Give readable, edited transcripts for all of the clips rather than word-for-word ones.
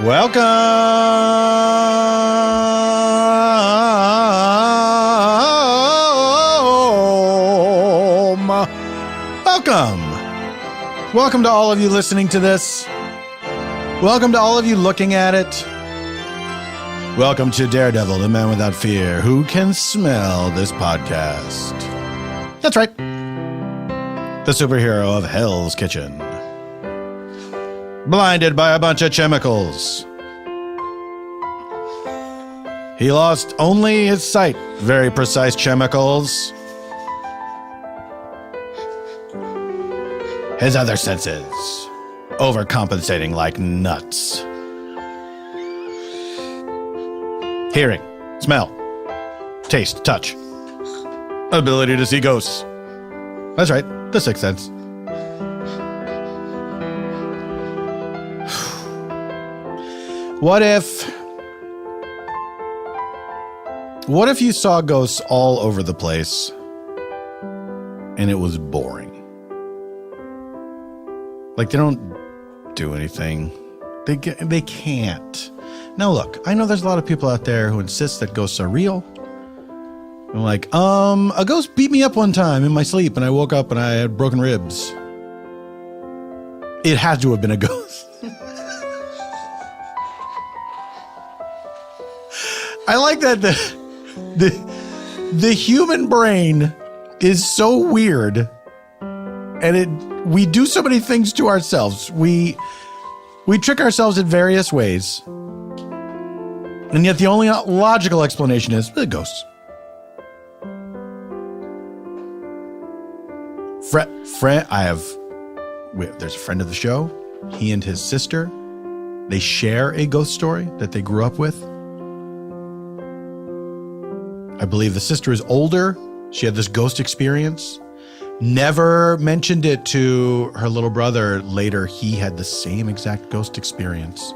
Welcome. Welcome to all of you listening to this. Welcome to all of you looking at it. Welcome to Daredevil, the man without fear, who can smell this podcast. That's right. The superhero of Hell's Kitchen. Blinded by a bunch of chemicals. He lost only his sight. Very precise chemicals. His other senses overcompensating like nuts. Hearing, smell, taste, touch. Ability to see ghosts. That's right, the sixth sense. What if you saw ghosts all over the place and it was boring? Like, they don't do anything. They can't. Now look, I know there's a lot of people out there who insist that ghosts are real. I'm like, a ghost beat me up one time in my sleep and I woke up and I had broken ribs. It had to have been a ghost. I like that the human brain is so weird, and we do so many things to ourselves. We trick ourselves in various ways, and yet the only logical explanation is the ghosts. There's a friend of the show. He and his sister, they share a ghost story that they grew up with. I believe the sister is older. She had this ghost experience. Never mentioned it to her little brother. Later, he had the same exact ghost experience.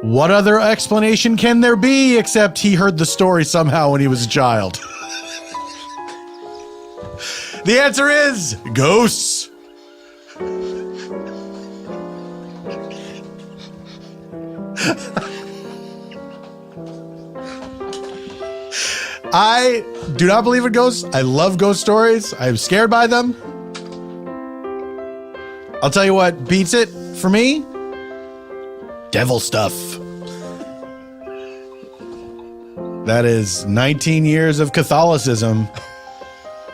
What other explanation can there be except he heard the story somehow when he was a child? The answer is ghosts. I do not believe in ghosts. I love ghost stories. I'm scared by them. I'll tell you what beats it for me. Devil stuff. That is 19 years of Catholicism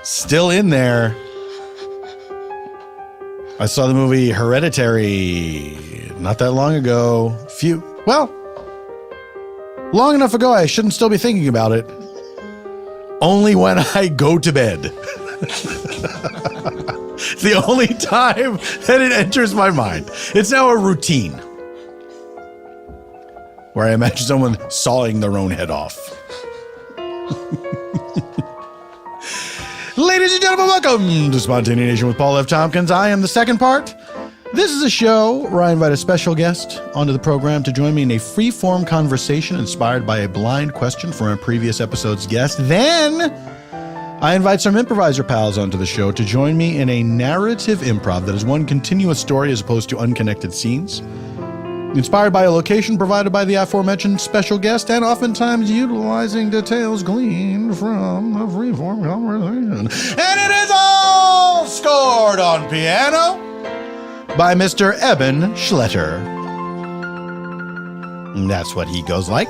still in there. I saw the movie Hereditary not that long ago. Long enough ago I shouldn't still be thinking about it. Only when I go to bed. It's the only time that it enters my mind. It's now a routine where I imagine someone sawing their own head off. Ladies and gentlemen, welcome to Spontaneanation with Paul F. Tompkins. I am the second part. This is a show where I invite a special guest onto the program to join me in a free-form conversation inspired by a blind question from a previous episode's guest. Then I invite some improviser pals onto the show to join me in a narrative improv that is one continuous story as opposed to unconnected scenes, inspired by a location provided by the aforementioned special guest and oftentimes utilizing details gleaned from the free-form conversation. And it is all scored on piano by Mr. Eban Schletter. And that's what he goes like.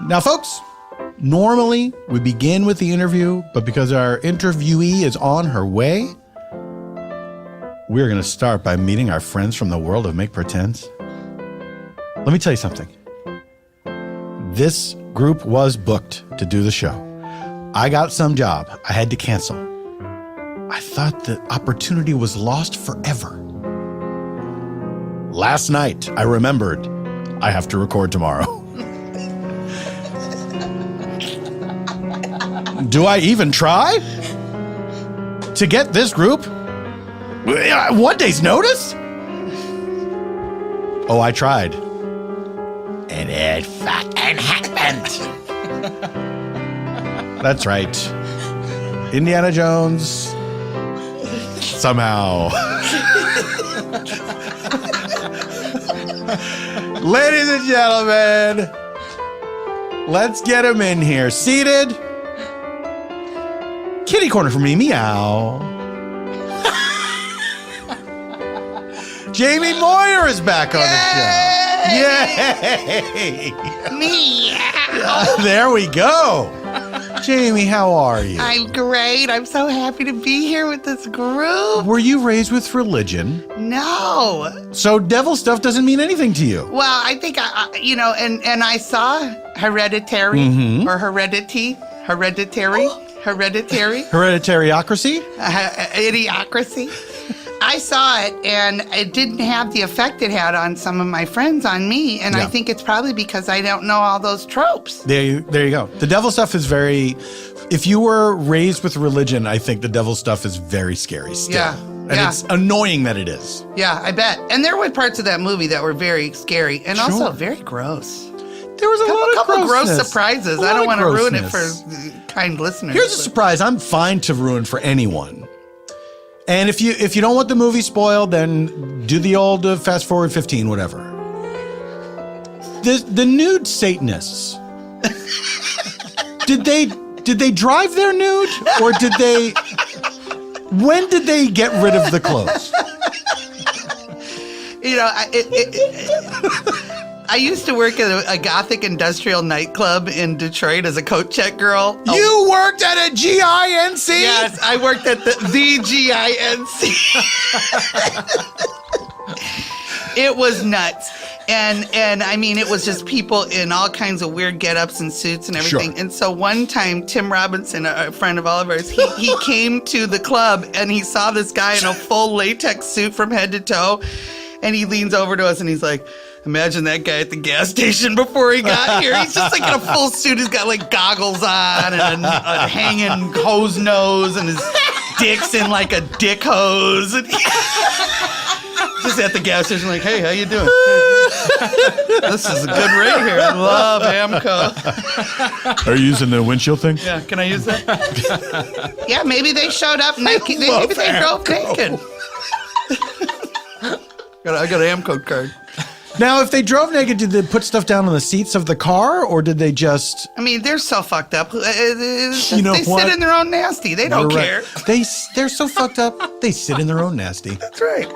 Now, folks, normally we begin with the interview, but because our interviewee is on her way, we're going to start by meeting our friends from the world of Make Pretends. Let me tell you something. This group was booked to do the show. I got some job. I had to cancel. I thought the opportunity was lost forever. Last night, I remembered I have to record tomorrow. Do I even try to get this group 1 day's notice? Oh, I tried. And it fucking happened. That's right. Indiana Jones somehow Ladies and gentlemen, let's get him in here. Seated. Kitty corner for me, meow. Jaime Moyer is back on the show. Yay! Meow. There we go. Jaime, how are you? I'm great. I'm so happy to be here with this group. Were you raised with religion? No. So devil stuff doesn't mean anything to you? Well, I think, and I saw Hereditary or Hereditary. Hereditarocracy? Idiocracy. I saw it, and it didn't have the effect it had on some of my friends on me, and I think it's probably because I don't know all those tropes. There you go. The devil stuff is very... If you were raised with religion, I think the devil stuff is very scary still. Yeah. And it's annoying that it is. Yeah, I bet. And there were parts of that movie that were very scary and also very gross. There was a couple lot of gross surprises. I don't want to ruin it for kind listeners. Here's a surprise I'm fine to ruin for anyone. And if you don't want the movie spoiled, then do the old fast forward 15, whatever. The nude Satanists. Did they drive their nude, or did they? When did they get rid of the clothes? You know, I used to work at a gothic industrial nightclub in Detroit as a coat check girl. You worked at a GINC? Yes, I worked at the GINC. It was nuts. And I mean, it was just people in all kinds of weird get-ups and suits and everything. Sure. And so one time, Tim Robinson, a friend of all of ours, he came to the club and he saw this guy in a full latex suit from head to toe. And he leans over to us and he's like, imagine that guy at the gas station before he got here. He's just like in a full suit. He's got like goggles on and a hanging hose nose, and his dick's in like a dick hose. And just at the gas station like, hey, how you doing? This is a good rate here. I love Amco. Are you using the windshield thing? Yeah, can I use that? Yeah, maybe they showed up naked. Maybe they drove naked. I got an Amco card. Now, if they drove naked, did they put stuff down on the seats of the car, or did they just... I mean, they're so fucked up. They sit in their own nasty. They don't care. They're so fucked up, they sit in their own nasty. That's right.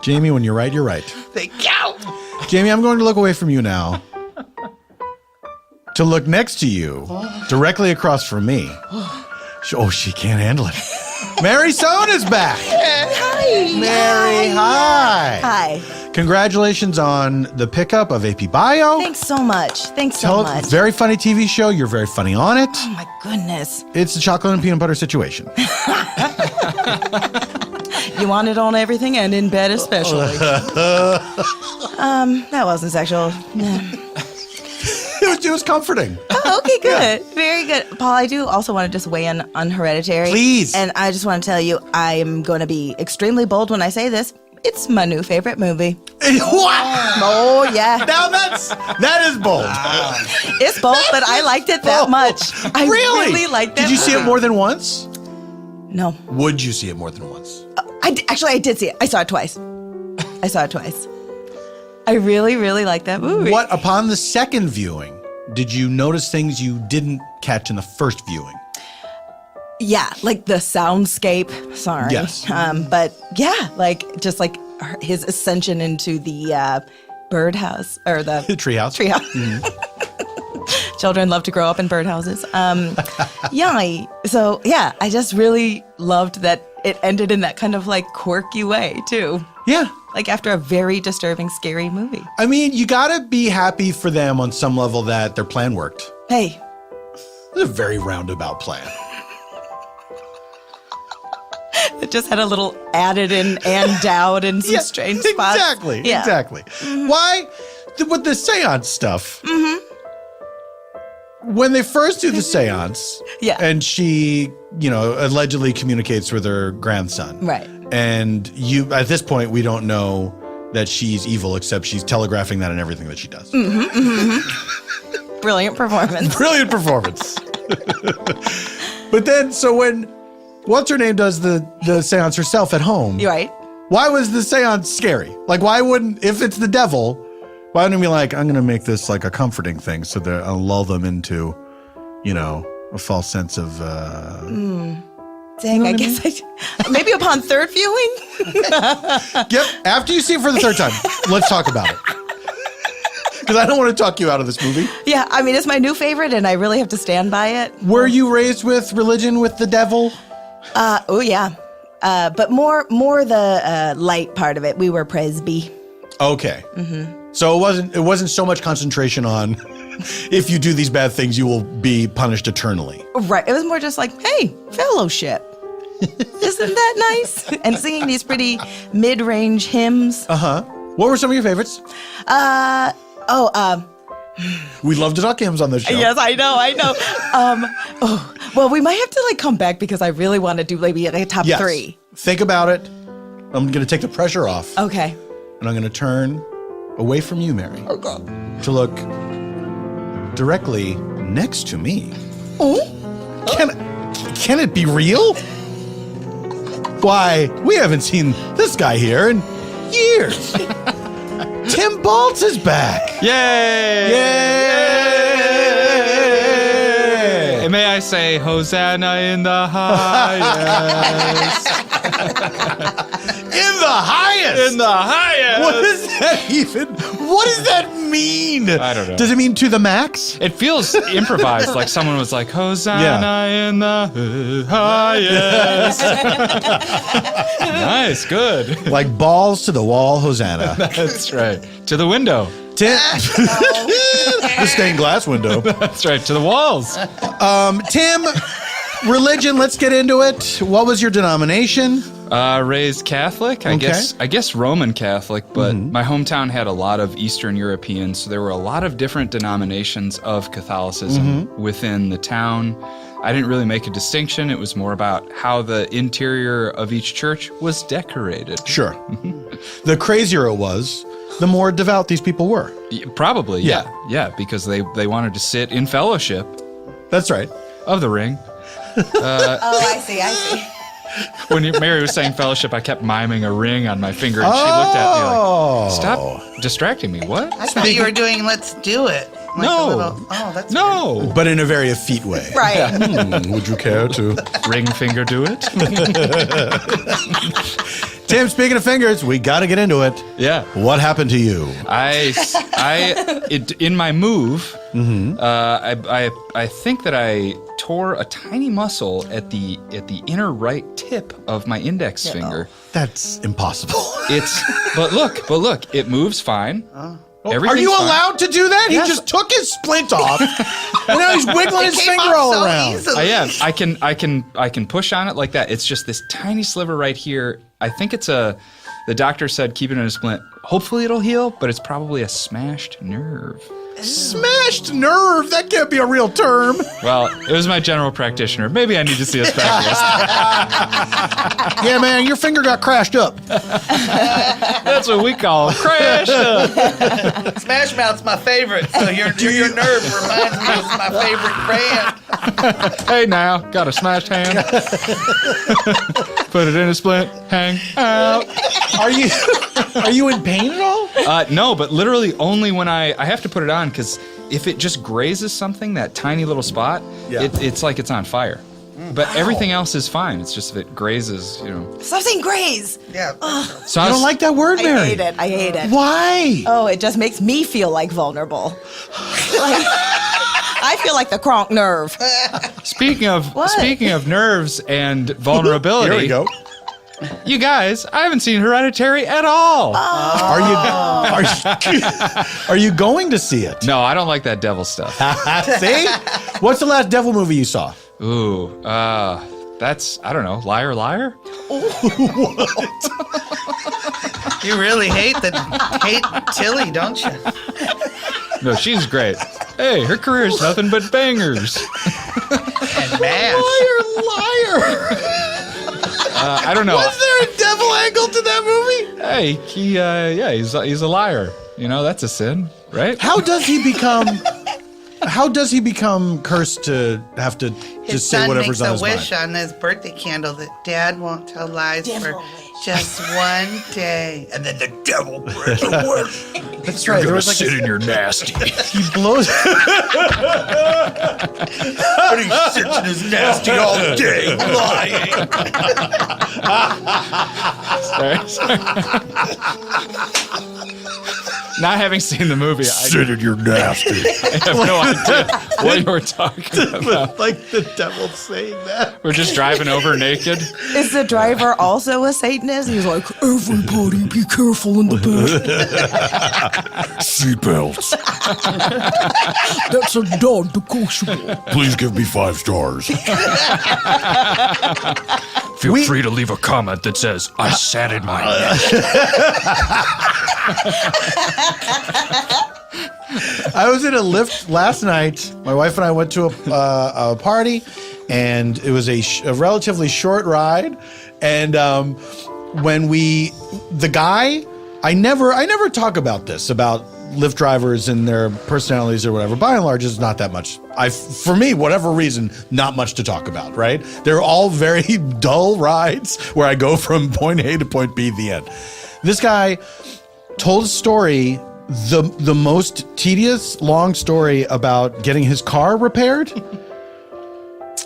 Jaime, when you're right, you're right. Thank you. Jaime, I'm going to look away from you now. To look next to you, directly across from me. Oh, she can't handle it. Mary Sohn is back. Hi. Mary, hi. Hi. Congratulations on the pickup of AP Bio. Thanks so much. So much. Very funny TV show. You're very funny on it. Oh, my goodness. It's the chocolate and peanut butter situation. You want it on everything and in bed especially. That wasn't sexual. It was comforting. Oh, okay, good. Yeah. Very good. Paul, I do also want to just weigh in on Hereditary. Please. And I just want to tell you, I am going to be extremely bold when I say this. It's my new favorite movie. What? Oh, yeah. Now that is bold. It's bold, but I liked it that much. I really liked it. Did you see it more than once? No. Would you see it more than once? I did see it. I saw it twice. I really, really like that movie. What, upon the second viewing, did you notice things you didn't catch in the first viewing? Yeah, like the soundscape. Sorry. Yes. But yeah, just like his ascension into the birdhouse or the treehouse. Mm-hmm. Children love to grow up in birdhouses. I just really loved that it ended in that kind of like quirky way too. Yeah. Like after a very disturbing, scary movie. I mean, you gotta be happy for them on some level that their plan worked. Hey. It was a very roundabout plan. It just had a little added in and out in some strange spots. Exactly. Mm-hmm. Why? With the seance stuff. Mm-hmm. When they first do the seance, and she, allegedly communicates with her grandson. Right. And at this point, we don't know that she's evil, except she's telegraphing that in everything that she does. Mm-hmm, mm-hmm. Brilliant performance. Brilliant performance. But then, so when what's-her-name does the seance herself at home. You're right. Why was the seance scary? Like, why wouldn't, if it's the devil, why wouldn't it be like, I'm going to make this like a comforting thing so that I'll lull them into, you know, a false sense of... Dang, I guess maybe upon third viewing? Yep, after you see it for the third time, let's talk about it. Because I don't want to talk you out of this movie. Yeah, I mean, it's my new favorite, and I really have to stand by it. Were you raised with religion with the devil? Oh, yeah. But more the light part of it. We were Presby. Okay. So it wasn't so much concentration on if you do these bad things, you will be punished eternally. Right. It was more just like, hey, fellowship. Isn't that nice? And singing these pretty mid-range hymns. What were some of your favorites? We love to talk hymns on this show. Yes, I know. Well, we might have to like come back because I really want to do maybe a top three. Think about it. I'm going to take the pressure off. Okay. And I'm going to turn away from you, Mary, to look directly next to me. Oh? Can it be real? Why, we haven't seen this guy here in years. Tim Baltz is back. Yay! Yay! And may I say, Hosanna in the highest. In the highest. In the highest. What is that even? What does that mean? I don't know. Does it mean to the max? It feels improvised, like someone was like, Hosanna in the highest. Nice, good. Like balls to the wall, Hosanna. That's right. To the window. Tim, the stained glass window. That's right. To the walls. Tim, religion. Let's get into it. What was your denomination? Raised Catholic. I guess Roman Catholic, but my hometown had a lot of Eastern Europeans, so there were a lot of different denominations of Catholicism within the town. I didn't really make a distinction. It was more about how the interior of each church was decorated. Sure. The crazier it was, the more devout these people were. Probably, yeah, because they wanted to sit in fellowship. That's right. Of the ring. I see. When Mary was saying fellowship, I kept miming a ring on my finger, and she looked at me like, "Stop distracting me." What? I thought you were doing "Let's do it." Like No. That's No. weird. But in a very effete way. Right. Would you care to? Ring finger do it? Tim, speaking of fingers, we got to get into it. Yeah. What happened to you? In my move, I think that I tore a tiny muscle at the inner right tip of my index finger. That's impossible. But look, it moves fine. Are you fine. allowed to do that? Yes. He just took his splint off, and now he's wiggling his Came finger off all so around. easily. I am. I can push on it like that. It's just this tiny sliver right here. I think the doctor said keep it in a splint. Hopefully it'll heal, but it's probably a smashed nerve. Smashed nerve? That can't be a real term. Well, it was my general practitioner. Maybe I need to see a specialist. Yeah, man, your finger got crashed up. That's what we call crashed up. Smash Mouth's my favorite, so your nerve reminds me of my favorite band. Hey now, got a smashed hand. Put it in a splint. Hang out. Are you in pain at all? No, but literally only when I have to put it on, because if it just grazes something, that tiny little spot, it's like it's on fire. But everything else is fine. It's just if it grazes, Stop saying graze. Yeah. So I don't like that word, Mary. I hate it. Why? Oh, it just makes me feel like vulnerable. I feel like the cronk nerve. Speaking of nerves and vulnerability. Here we go. You guys, I haven't seen Hereditary at all. Are you going to see it? No, I don't like that devil stuff. See? What's the last devil movie you saw? Ooh, that's, I don't know, Liar Liar? You really hate Tilly, don't you? No, she's great. Hey, her career is nothing but bangers. And MASH. Liar. I don't know. Was there a devil angle to that movie? Hey, he's a liar. That's a sin, right? How does he become cursed to have to His just say son whatever's makes on a his wish mind? on his birthday candle that Dad won't tell lies for Just one day. And then the devil brings the work. That's right. There was like sit in your nasty. he blows. And he sits in his nasty all day lying. Sorry. Not having seen the movie, Sit in your nasty. I have no idea what you were talking about. Like the devil saying that. We're just driving over naked. Is the driver also a Satanist? He's like, everybody be careful in the back. Seatbelts. That's a non-negotiable. Please give me 5 stars. Feel free to leave a comment that says, I sat in my nest. I was in a Lyft last night. My wife and I went to a party, and it was a relatively short ride. And when the guy, I never talk about this, about Lyft drivers and their personalities or whatever. By and large, it's not that much. For me, whatever reason, not much to talk about, right? They're all very dull rides where I go from point A to point B, the end. This guy told a story, the most tedious, long story about getting his car repaired.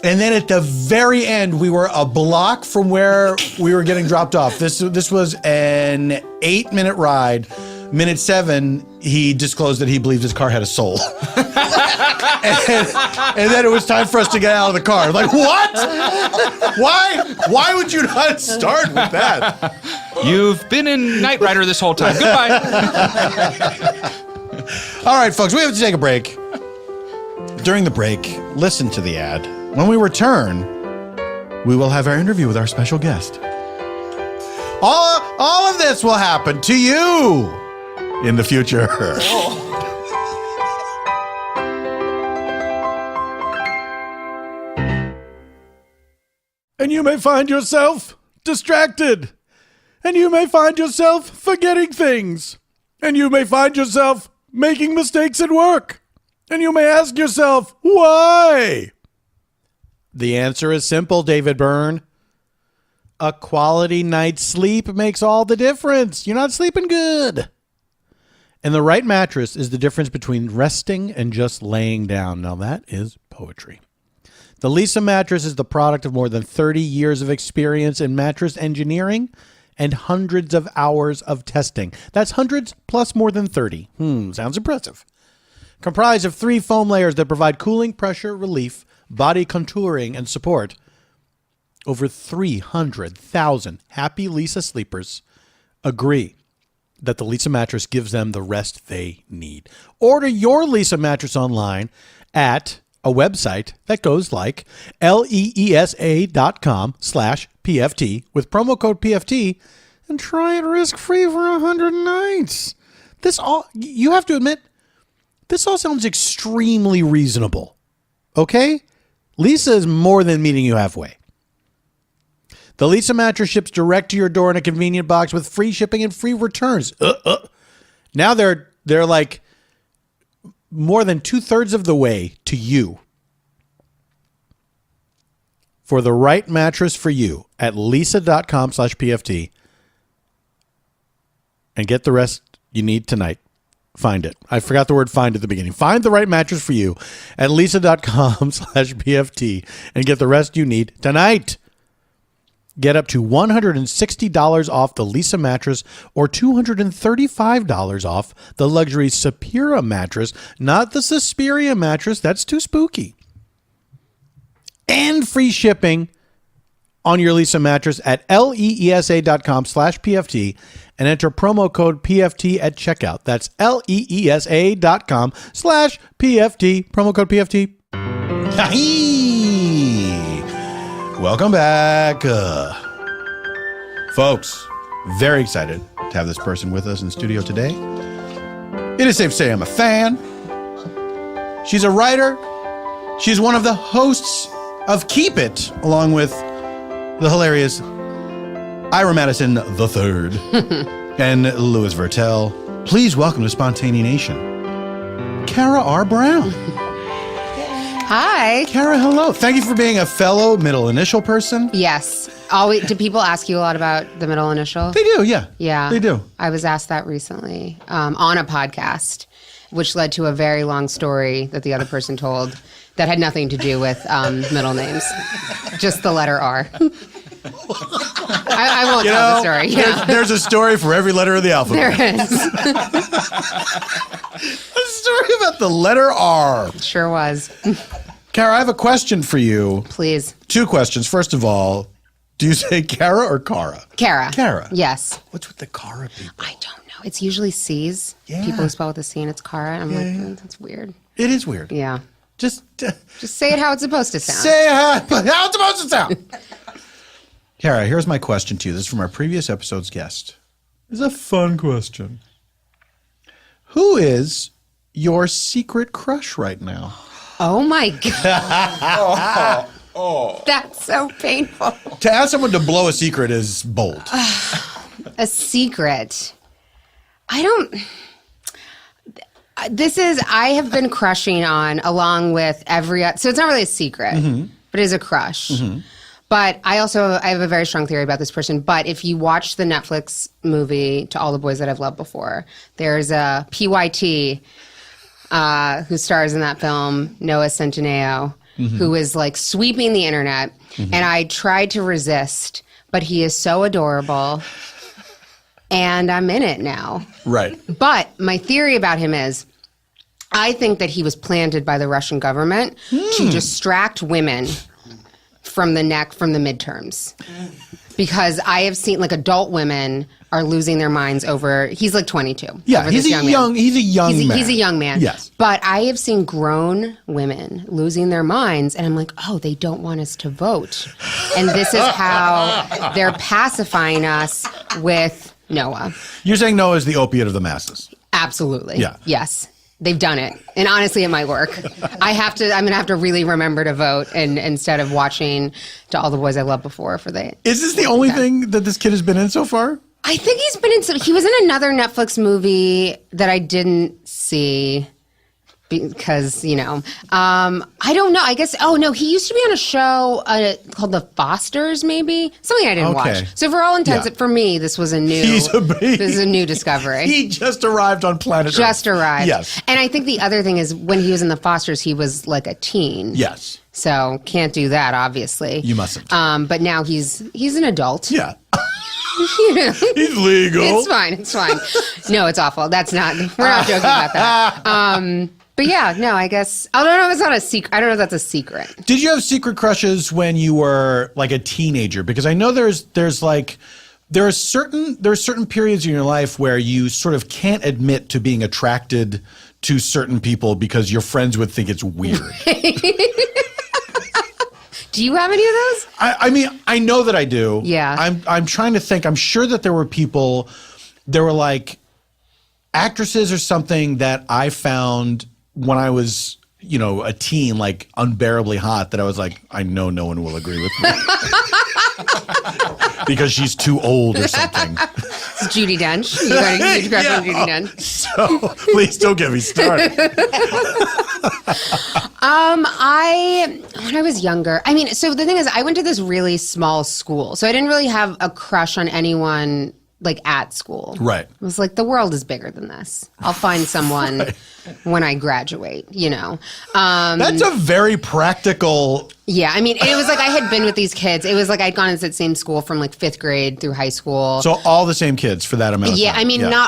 And then at the very end, we were a block from where we were getting dropped off. This was an 8-minute ride. Minute 7, he disclosed that he believed his car had a soul. and then it was time for us to get out of the car. Like, what? Why would you not start with that? You've been in Knight Rider this whole time. Goodbye. All right, folks, we have to take a break. During the break, listen to the ad. When we return, we will have our interview with our special guest. All of this will happen to you in the future. And you may find yourself distracted. And you may find yourself forgetting things. And you may find yourself making mistakes at work. And you may ask yourself, why? The answer is simple, David Byrne. A quality night's sleep makes all the difference. You're not sleeping good. And the right mattress is the difference between resting and just laying down. Now that is poetry. The Leesa mattress is the product of more than 30 years of experience in mattress engineering and hundreds of hours of testing. That's hundreds plus more than 30. Sounds impressive. Comprised of 3 foam layers that provide cooling, pressure, relief, body contouring, and support. Over 300,000 happy Leesa sleepers agree that the Leesa mattress gives them the rest they need. Order your Leesa mattress online at a website that goes like leesa.com/PFT with promo code PFT and try it risk-free for 100 nights. You have to admit, this all sounds extremely reasonable. Okay? Leesa is more than meeting you halfway. The Leesa mattress ships direct to your door in a convenient box with free shipping and free returns. Now they're like more than 2/3 of the way to you. For the right mattress for you at leesa.com/PFT and get the rest you need tonight. Find it. I forgot the word find at the beginning. Find the right mattress for you at leesa.com/PFT and get the rest you need tonight. Get up to $160 off the Leesa mattress or $235 off the luxury Supera mattress, not the Suspiria mattress. That's too spooky. And free shipping on your Leesa mattress at leesa.com/PFT and enter promo code PFT at checkout. That's leesa.com/PFT. Promo code PFT. Welcome back. Folks, very excited to have this person with us in studio today. It is safe to say I'm a fan. She's a writer. She's one of the hosts of Keep It, along with the hilarious Ira Madison III and Louis Vertel. Please welcome to Spontaneous Nation, Kara R. Brown. Hi. Kara, hello. Thank you for being a fellow middle initial person. Yes. Do people ask you a lot about the middle initial? They do, yeah. Yeah. They do. I was asked that recently on a podcast, which led to a very long story that the other person told that had nothing to do with middle names, just the letter R. I won't tell the story. Yeah. There's a story for every letter of the alphabet. There is. A story about the letter R. Sure was. Kara, I have a question for you. Please. 2 questions. First of all, do you say Kara or Kara? Kara. Kara. Yes. What's with the Kara people? I don't know. It's usually C's. Yeah. People who spell with a C and it's Kara. I'm like, that's weird. It is weird. Yeah. Just say it how it's supposed to sound. say how it's supposed to sound. Kara, here's my question to you. This is from our previous episode's guest. It's a fun question. Who is your secret crush right now? Oh my God. That's so painful. To ask someone to blow a secret is bold. A secret. I have been crushing on along with so it's not really a secret, but it is a crush. But I have a very strong theory about this person. But if you watch the Netflix movie To All the Boys That I've Loved Before, there's a PYT who stars in that film, Noah Centineo, who is like sweeping the internet. And I tried to resist, but he is so adorable. And I'm in it now. Right. But my theory about him is I think that he was planted by the Russian government to distract women from the midterms. Because I have seen like adult women are losing their minds over, he's like 22. Yeah, he's a young man. He's a young man. Yes. But I have seen grown women losing their minds and I'm like, oh, they don't want us to vote. And this is how they're pacifying us with Noah. You're saying Noah is the opiate of the masses. Absolutely. Yeah. Yes. They've done it. And honestly, it might work. I'm going to have to really remember to vote and instead of watching To All the Boys I Loved Before for the... Is this the only thing that this kid has been in so far? I think he's been in he was in another Netflix movie that I didn't see because, I don't know. I guess, he used to be on a show called The Fosters, maybe? Something I didn't watch. So for all intents, for me, this was a new discovery. He just arrived on planet Earth. Just arrived. Yes. And I think the other thing is when he was in The Fosters, he was like a teen. Yes. So can't do that, obviously. You mustn't. But now he's an adult. Yeah. He's legal. It's fine. No, it's awful. We're not joking about that. But yeah, no, I guess, I don't know if it's not a secret. I don't know if that's a secret. Did you have secret crushes when you were like a teenager? Because I know there are certain periods in your life where you sort of can't admit to being attracted to certain people because your friends would think it's weird. Do you have any of those? I mean, I know that I do. Yeah. I'm trying to think. I'm sure that there were like actresses or something that I found when I was, a teen, like unbearably hot, that I was like, I know no one will agree with me. Because she's too old or something. It's Judi Dench. You got a huge crush on Judi Dench. So please don't get me started. When I was younger, so the thing is, I went to this really small school, so I didn't really have a crush on anyone like at school. Right. It was like, the world is bigger than this. I'll find someone when I graduate, That's a very practical. Yeah. It was like I had been with these kids. It was like I'd gone to the same school from like 5th grade through high school. So all the same kids for that amount of time.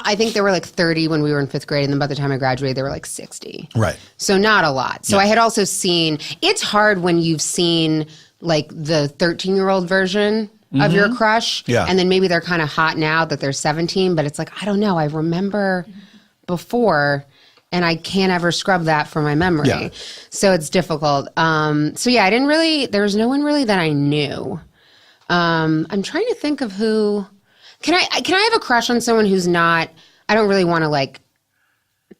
I think there were like 30 when we were in 5th grade. And then by the time I graduated, there were like 60. Right. So not a lot. So I had also seen, it's hard when you've seen like the 13-year-old version of your crush. Yeah. And then maybe they're kind of hot now that they're 17, but it's like, I don't know. I remember before and I can't ever scrub that from my memory. Yeah. So it's difficult. I didn't really, there was no one really that I knew. I'm trying to think of who, can I have a crush on someone who's not, I don't really want to like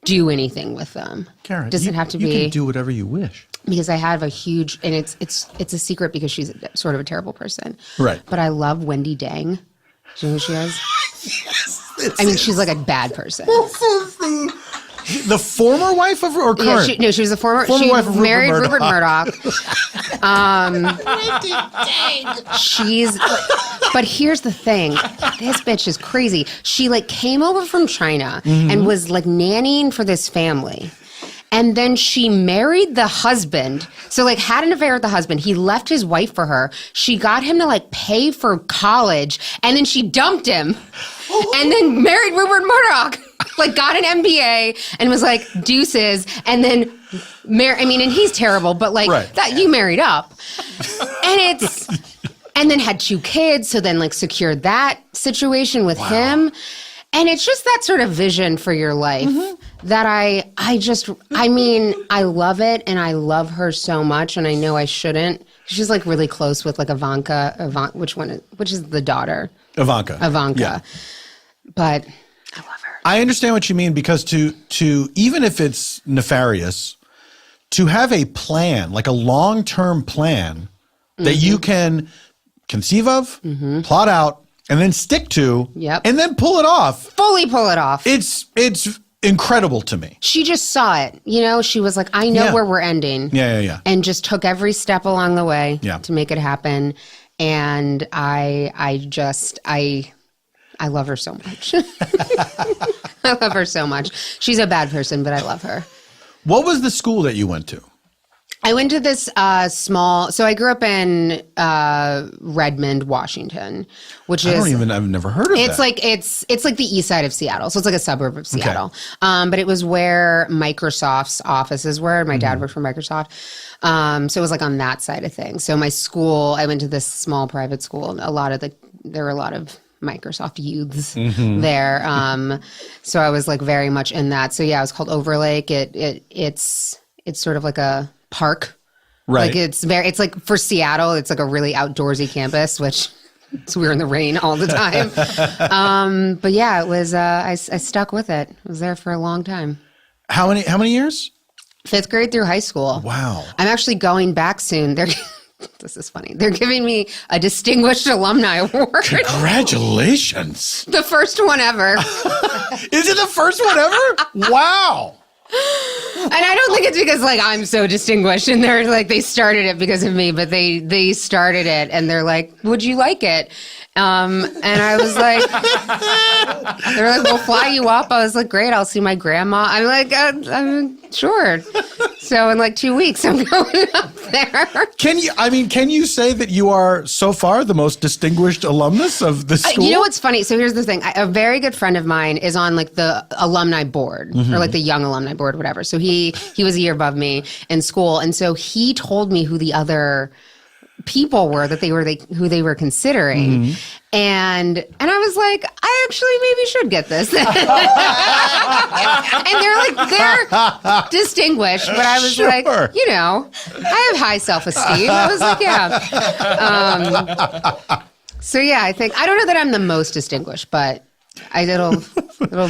do anything with them. Karen, doesn't have to be. You can do whatever you wish. Because I have a huge, and it's a secret because she's sort of a terrible person. Right. But I love Wendy Dang. Do you know who she is? Yes. She's like a bad person. The former wife of or current? She was the former Former she wife of married Rupert Murdoch. But here's the thing. This bitch is crazy. She like came over from China and was like nannying for this family. And then she married the husband. So like had an affair with the husband. He left his wife for her. She got him to like pay for college. And then she dumped him. And then married Rupert Murdoch. Like got an MBA and was like deuces. And then and he's terrible, but like that you married up. And then had 2 kids. So then like secured that situation with him. And it's just that sort of vision for your life that I love it and I love her so much and I know I shouldn't. She's like really close with like Ivanka, which is the daughter? Ivanka. Yeah. But I love her. I understand what you mean because to even if it's nefarious, to have a plan, like a long-term plan that you can conceive of, plot out, and then stick to, and then pull it off. Fully pull it off. It's incredible to me. She just saw it. You know, she was like, I know where we're ending. Yeah. And just took every step along the way to make it happen. And I love her so much. I love her so much. She's a bad person, but I love her. What was the school that you went to? I went to this so I grew up in Redmond, Washington, which I've never heard of it's that. like it's like the east side of Seattle. So it's like a suburb of Seattle. Okay. But it was where Microsoft's offices were. My dad worked for Microsoft. So it was like on that side of things. So my school, I went to this small private school. There were a lot of Microsoft youths there. So I was like very much in that. So yeah, it was called Overlake. It's sort of like a park. Right. Like it's like for Seattle, it's like a really outdoorsy campus, which we were in the rain all the time. But yeah, it was, I stuck with it. I was there for a long time. How many years? 5th grade through high school. Wow. I'm actually going back soon. This is funny. They're giving me a Distinguished Alumni Award. Congratulations. The first one ever. Is it the first one ever? Wow. And I don't think it's because like I'm so distinguished and they're like they started it because of me, but they started it and they're like, would you like it? And I was like, they're like, we'll fly you up. I was like, great, I'll see my grandma. I'm like, I'm sure. So in like 2 weeks, I'm going up there. Can you say that you are so far the most distinguished alumnus of the school? You know what's funny? So here's the thing. A very good friend of mine is on like the alumni board or like the young alumni board, whatever. So he was a year above me in school. And so he told me who the other people were that who they were considering. And I was like, I actually maybe should get this. And they're distinguished, but I was like, you know, I have high self-esteem. I was like, yeah. So yeah, I don't know that I'm the most distinguished, but it'll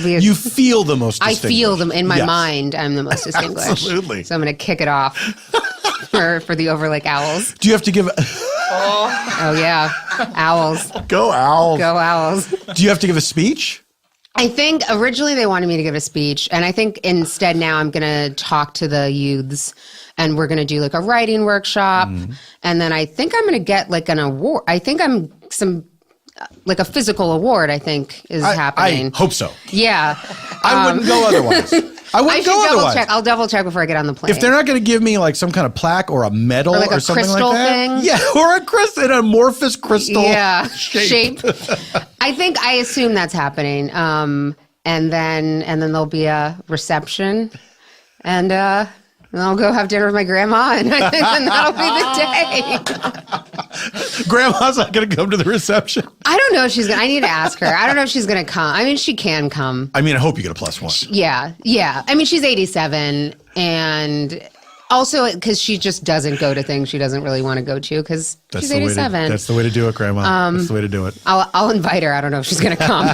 be. You feel the most distinguished. I feel them in my mind. I'm the most distinguished. Absolutely. So I'm going to kick it off for the Overlake Owls. Do you have to give? Oh yeah, Owls. Go Owls. Go Owls. Do you have to give a speech? I think originally they wanted me to give a speech, and I think instead now I'm going to talk to the youths, and we're going to do like a writing workshop, and then I think I'm going to get like an award. I think like a physical award, I think, is happening. I hope so. Yeah. I wouldn't go otherwise. I'll double check before I get on the plane. If they're not going to give me like some kind of plaque or a medal or, like or something like that. Thing. Yeah, or a crystal, an amorphous crystal shape. I assume that's happening. And then there'll be a reception and I'll go have dinner with my grandma, and I think then that'll be the day. Grandma's not going to come to the reception? I don't know if she's going to. I need to ask her. I don't know if she's going to come. I mean, she can come. I mean, I hope you get a +1. Yeah. I mean, she's 87, and Also, because she just doesn't go to things she doesn't really want to go to because she's 87. That's the way to do it, Grandma. That's the way to do it. I'll invite her. I don't know if she's going to come.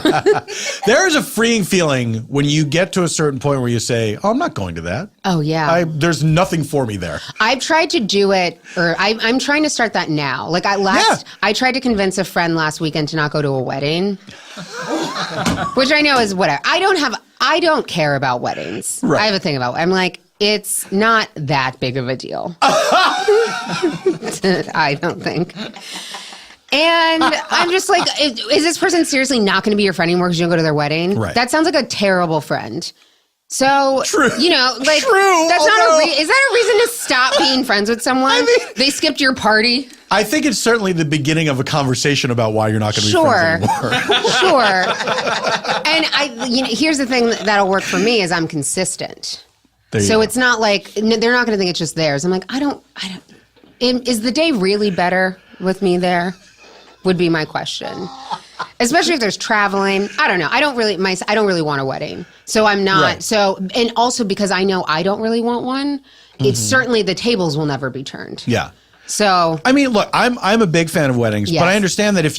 There is a freeing feeling when you get to a certain point where you say, "Oh, I'm not going to that." Oh, yeah. There's nothing for me there. I've tried to do it, or I'm trying to start that now. Like I tried to convince a friend last weekend to not go to a wedding, which I know is whatever. I don't care about weddings. Right. I have a thing about. I'm like, it's not that big of a deal. I don't think. And I'm just like, is this person seriously not going to be your friend anymore because you don't go to their wedding? Right. That sounds like a terrible friend. So, True. you know, like, True, that's although- is that a reason to stop being friends with someone? They skipped your party? I think it's certainly the beginning of a conversation about why you're not going to be friends anymore. Sure. And here's the thing that'll work for me is I'm consistent. So it's not like they're not going to think it's just theirs. I'm like, I don't. Is the day really better with me there? Would be my question. Especially if there's traveling. I don't know. I don't really want a wedding. So I'm not. Right. So, and also because I know I don't really want one, it's certainly the tables will never be turned. Yeah. So I mean, look, I'm a big fan of weddings, Yes. but I understand that if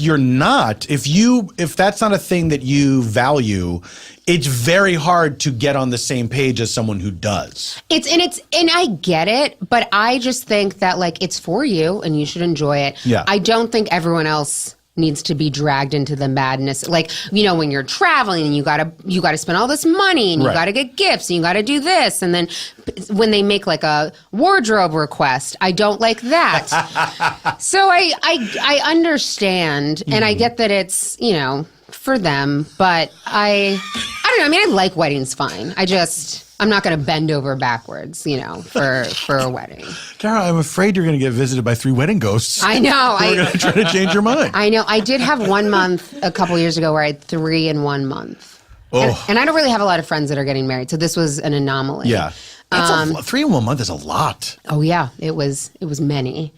that's not a thing that you value, it's very hard to get on the same page as someone who does. And I get it, but I just think that like it's for you and you should enjoy it. Yeah. I don't think everyone else needs to be dragged into the madness. Like, you know, when you're traveling and you gotta spend all this money and you Right. gotta get gifts and you gotta do this. And then when they make like a wardrobe request, I don't like that. So I understand and I get that it's, you know, for them, but I don't know. I mean, I like weddings fine. I'm not going to bend over backwards, you know, for a wedding. Tara, I'm afraid you're going to get visited by 3 wedding ghosts. I know. We're going to try to change your mind. I know. I did have 1 month a couple years ago where I had 3 in 1 month. Oh. And I don't really have a lot of friends that are getting married, so this was an anomaly. Yeah. That's 3 in 1 month is a lot. Oh yeah, it was many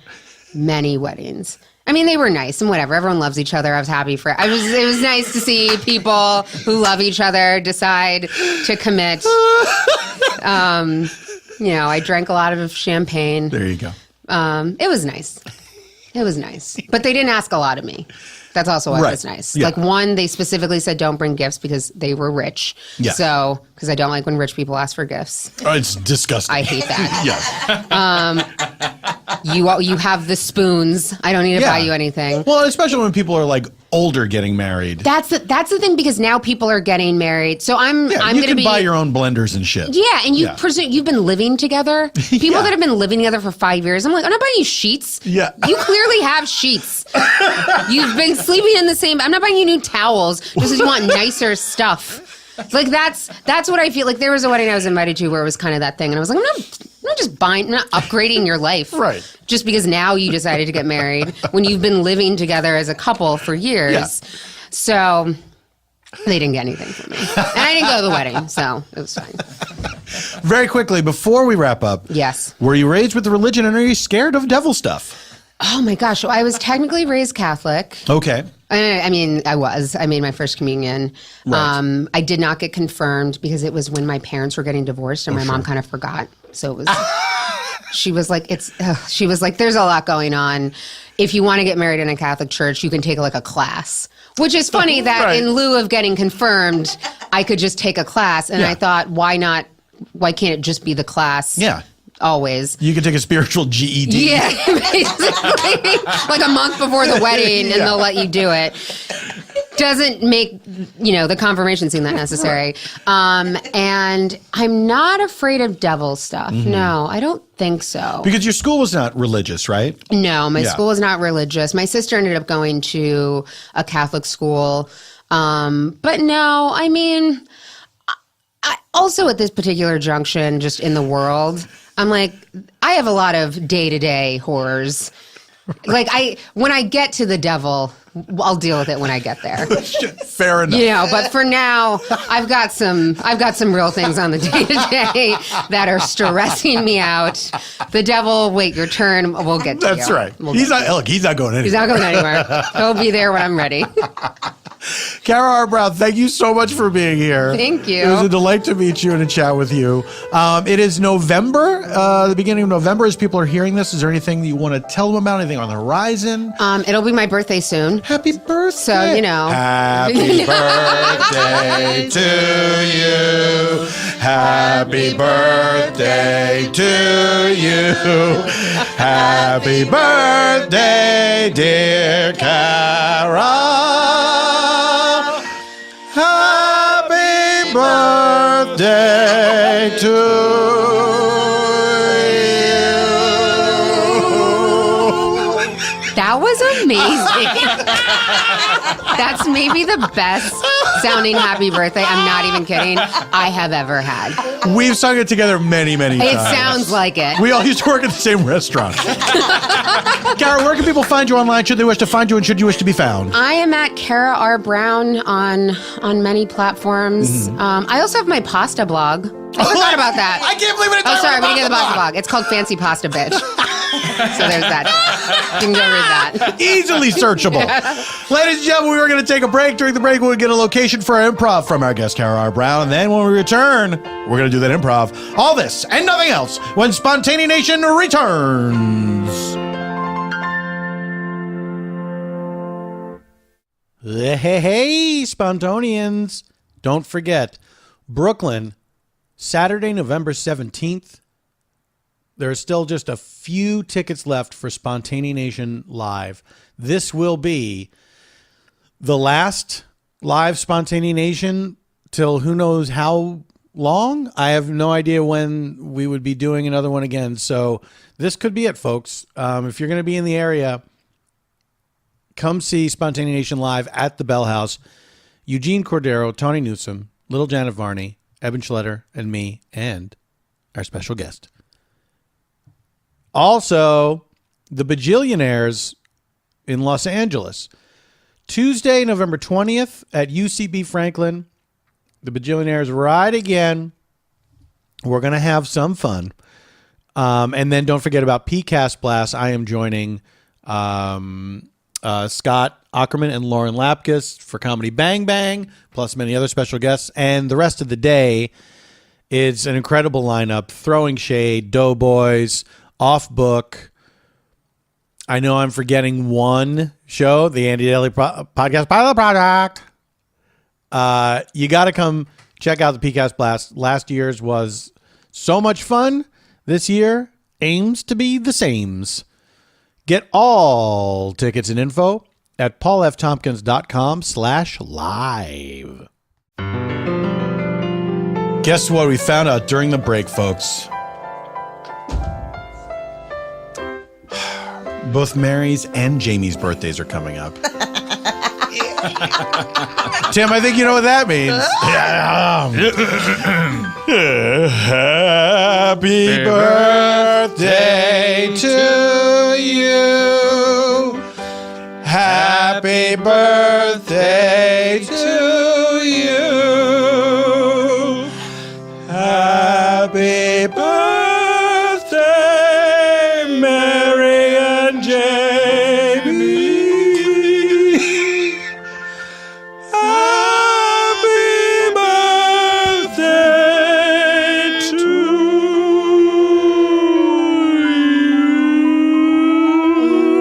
weddings. I mean, they were nice and whatever. Everyone loves each other. I was happy for it. It was nice to see people who love each other decide to commit. You know, I drank a lot of champagne. There you go. It was nice. It was nice. But they didn't ask a lot of me. That's also why Right. it was nice. Yeah. Like one, they specifically said don't bring gifts because they were rich. Yeah. So, because I don't like when rich people ask for gifts. Oh, it's disgusting. I hate that. Yes. You have the spoons. I don't need to buy you anything. Well, especially when people are like older getting married. That's the thing because now people are getting married. So I'm you going to can be buy your own blenders and shit. Yeah, and you've been living together. People Yeah. that have been living together for 5 years. I'm like, I'm not buying you sheets. Yeah. You clearly have sheets. You've been sleeping in the same. I'm not buying you new towels just because you want nicer stuff. Like that's what I feel like. There was a wedding I was invited to where it was kind of that thing, and I was like, I'm not just buying, I'm not upgrading your life, Right. Just because now you decided to get married when you've been living together as a couple for years. Yeah. So they didn't get anything from me, and I didn't go to the wedding, so it was fine. Very quickly, before we wrap up, Yes. were you raised with the religion and are you scared of devil stuff? Oh my gosh. So I was technically raised Catholic. Okay. I mean, I made my first communion. Right. I did not get confirmed because it was when my parents were getting divorced and my mom kind of forgot. So it was, she was like, there's a lot going on. If you want to get married in a Catholic church, you can take like a class, which is funny that Right. in lieu of getting confirmed, I could just take a class. And Yeah. I thought, why can't it just be the class? Yeah. Always. You can take a spiritual GED. Yeah, basically. Like a month before the wedding, and they'll let you do it. Doesn't make, the confirmation seem that necessary. And I'm not afraid of devil stuff. Mm-hmm. No, I don't think so. Because your school was not religious, right? No, my Yeah. school is not religious. My sister ended up going to a Catholic school. But no, I mean, I also at this particular junction, just in the world, I'm like, I have a lot of day-to-day horrors. Like when I get to the devil, I'll deal with it when I get there. Fair enough. But for now, I've got some real things on the day-to-day that are stressing me out. The devil, wait your turn. We'll get to That's you. right. We'll He's get not going anywhere. He's not going anywhere. He'll be there when I'm ready. Kara R. Brown, thank you so much for being here. Thank you. It was a delight to meet you and to chat with you. It is November, the beginning of November. As people are hearing this, is there anything that you want to tell them about? Anything on the horizon? It'll be my birthday soon. Happy birthday. So, you know. Happy birthday to you. Happy birthday to you. Happy birthday, dear Kara. Happy birthday to you. That was amazing. That's maybe the best sounding happy birthday, I'm not even kidding, I have ever had. We've sung it together many, many times. It sounds like it. We all used to work at the same restaurant. Kara, where can people find you online? Should they wish to find you and should you wish to be found? I am at Kara R. Brown on many platforms. I also have my pasta blog. I forgot about that. I can't believe it. Oh, sorry, we didn't get the pasta blog. It's called Fancy Pasta Bitch. So there's that. You can go read that. Easily searchable. Ladies and gentlemen, we are going to take a break. During the break, we'll get a location for our improv from our guest, Kara R. Brown. And then when we return, we're going to do that improv. All this and nothing else when Spontaneanation returns. Hey, Spontanians. Don't forget, Brooklyn, Saturday, November 17th. There are still just a few tickets left for Spontaneanation Live. This will be the last live Spontaneanation till who knows how long. I have no idea when we would be doing another one again. So this could be it, folks. If you're going to be in the area, come see Spontaneanation Live at the Bell House. Eugene Cordero, Tony Newsom, Little Janet Varney, Eban Schletter, and me, and our special guest. Also, the Bajillionaires in Los Angeles. Tuesday, November 20th at UCB Franklin. The Bajillionaires ride again. We're going to have some fun. And then don't forget about PCast Blast. I am joining Scott Ackerman and Lauren Lapkus for Comedy Bang Bang, plus many other special guests. And the rest of the day is an incredible lineup. Throwing Shade, Doughboys, Off Book. I know I'm forgetting one show, the Andy Daly Podcast Pilot Project. You got to come check out the PCast Blast. Last year's was so much fun. This year aims to be the sames. Get all tickets and info at paulftompkins.com/live. Guess what we found out during the break, folks? Both Mary's and Jamie's birthdays are coming up. Tim, I think you know what that means. Happy birthday to you. Happy birthday to you. Happy birthday, Mary and Jamie. Happy birthday to you.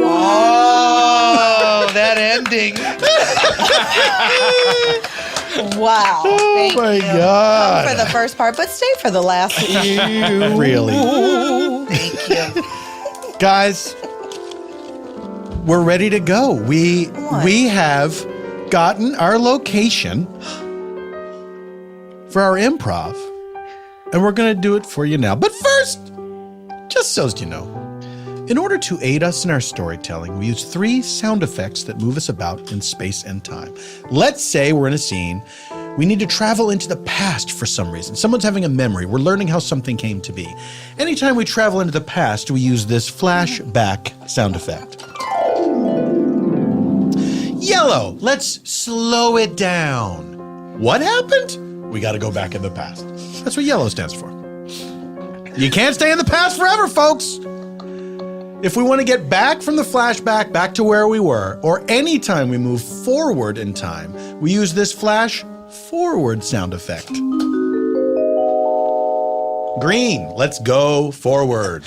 Oh, that ending. Wow. Oh my God. For the first part, but stay for the last. Really? Thank you. Guys, we're ready to go. We have gotten our location for our improv, and we're going to do it for you now. But first, just so you know, in order to aid us in our storytelling, we use 3 sound effects that move us about in space and time. Let's say we're in a scene. We need to travel into the past for some reason. Someone's having a memory. We're learning how something came to be. Anytime we travel into the past, we use this flashback sound effect. Yellow, let's slow it down. What happened? We got to go back in the past. That's what yellow stands for. You can't stay in the past forever, folks. If we want to get back from the flashback back to where we were, or anytime we move forward in time, we use this flash forward sound effect. Green, let's go forward.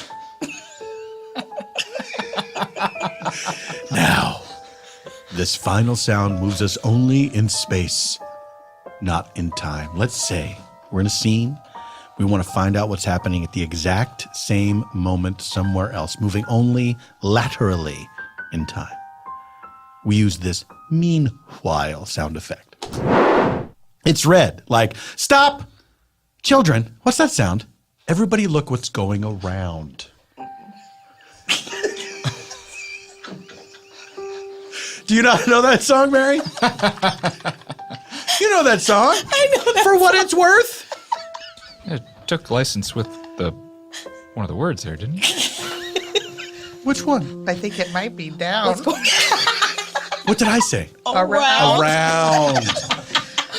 Now, this final sound moves us only in space, not in time. Let's say we're in a scene. We want to find out what's happening at the exact same moment somewhere else, moving only laterally in time. We use this meanwhile sound effect. It's red, like, stop! Children, what's that sound? Everybody look what's going around. Do you not know that song, Mary? You know that song. I know that For what it's worth. It took license with one of the words there, didn't you? Which one? I think it might be down. What did I say? Around. Around.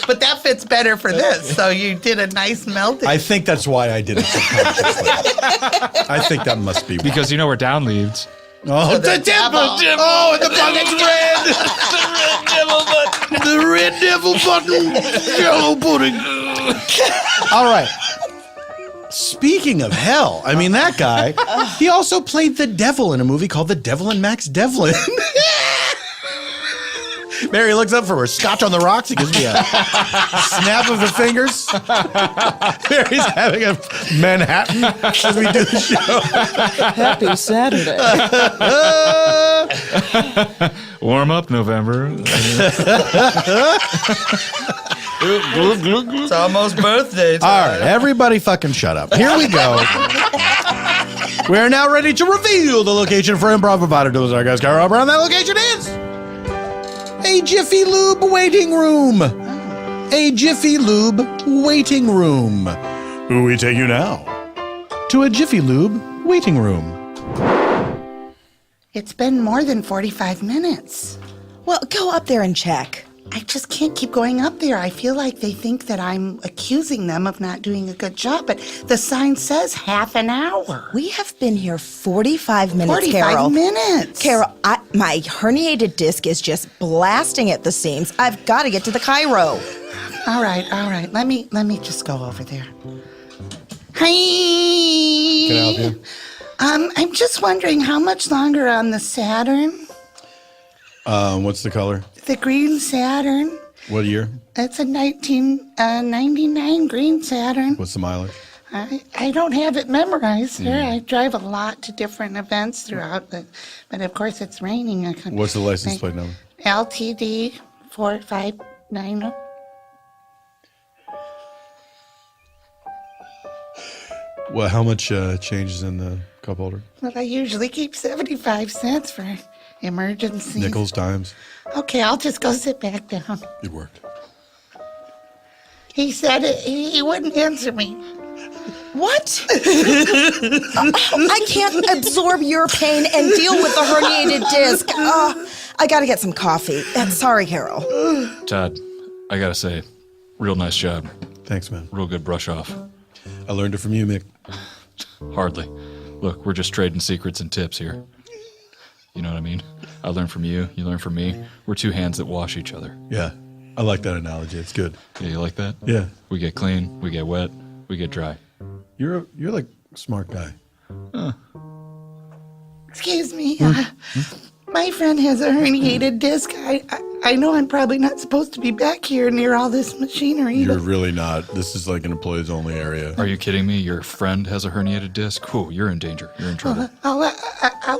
But that fits better for this. So you did a nice melting. I think that's why I did it subconsciously. I think that must be why. Because you know we're down leads. Oh, the devil! Oh, and the button's red! The red devil button! Yellow pudding! All right. Speaking of hell, I mean, that guy, he also played the devil in a movie called The Devil and Max Devlin. Mary looks up from her scotch on the rocks. He gives me a snap of the fingers. Mary's having a Manhattan as we do the show. Happy Saturday. Warm up, November. It's almost birthday. All right, everybody fucking shut up. Here we go. We are now ready to reveal the location for Improv Provider to our guys. Carol Brown. That location is a Jiffy Lube waiting room. A Jiffy Lube waiting room. Who we take you now? To a Jiffy Lube waiting room. It's been more than 45 minutes. Well, go up there and check. I just can't keep going up there. I feel like they think that I'm accusing them of not doing a good job, but the sign says half an hour. We have been here 45 minutes, 45 Carol. minutes. Carol, my herniated disc is just blasting at the seams. I've got to get to the Cairo. All right. Let me just go over there. Hi. Can I help you? I'm just wondering how much longer on the Saturn? What's the color? The green Saturn. What year? It's a 1999 green Saturn. What's the mileage? I don't have it memorized, sir. I drive a lot to different events throughout, but of course it's raining. What's the license plate number? LTD 4590. Well, how much changes in the cup holder? Well, I usually keep 75 cents for emergencies. Nickels, dimes. Okay, I'll just go sit back down. It worked. He said he wouldn't answer me. What? I can't absorb your pain and deal with the herniated disc. I got to get some coffee. Sorry, Carol. Todd, I gotta say, real nice job. Thanks, man. Real good brush off. I learned it from you, Mick. Hardly. Look, we're just trading secrets and tips here. You know what I mean? I learn from you, you learn from me. We're two hands that wash each other. Yeah, I like that analogy. It's good. Yeah, you like that? Yeah. We get clean, we get wet, we get dry. You're like a smart guy. Excuse me. My friend has a herniated disc. I know I'm probably not supposed to be back here near all this machinery. You're really not. This is like an employees only area. Are you kidding me? Your friend has a herniated disc? Whew, you're in danger. You're in trouble. All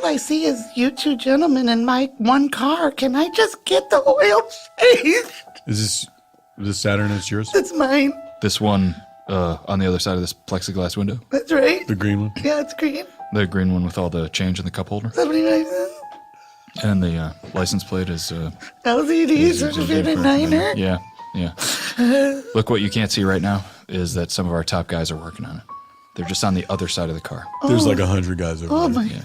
I see is you two gentlemen in my one car. Can I just get the oil changed? Is this Saturn? It's yours? It's mine. This one on the other side of this plexiglass window? That's right. The green one? Yeah, it's green. The green one with all the change in the cup holder? Somebody writes this. And the license plate is... LCD certificated niner. Yeah. Look, what you can't see right now is that some of our top guys are working on it. They're just on the other side of the car. There's like 100 guys over Oh there. my!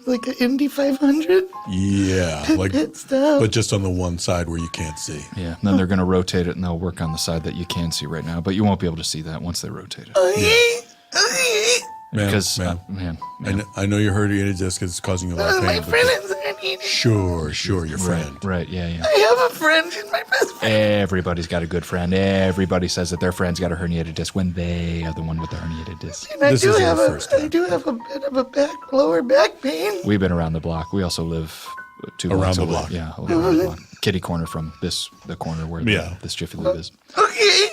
Like a Indy 500. Yeah, like, Good stuff. but just on the one side where you can't see. Yeah, and then they're going to rotate it, and they'll work on the side that you can see right now. But you won't be able to see that once they rotate it. Okay. Because, ma'am. I know your herniated disc is causing you a lot of pain. My friend is herniated. Sure, your friend. Right, yeah. I have a friend. She's my best friend. Everybody's got a good friend. Everybody says that their friend's got a herniated disc when they are the one with the herniated disc. And I This do isn't have the first time. I do have a bit of a lower back pain. We've been around the block. We also live 2 Around blocks the away. block. Yeah, around the block. Kitty corner from the corner where this Jiffy Lube is. Okay.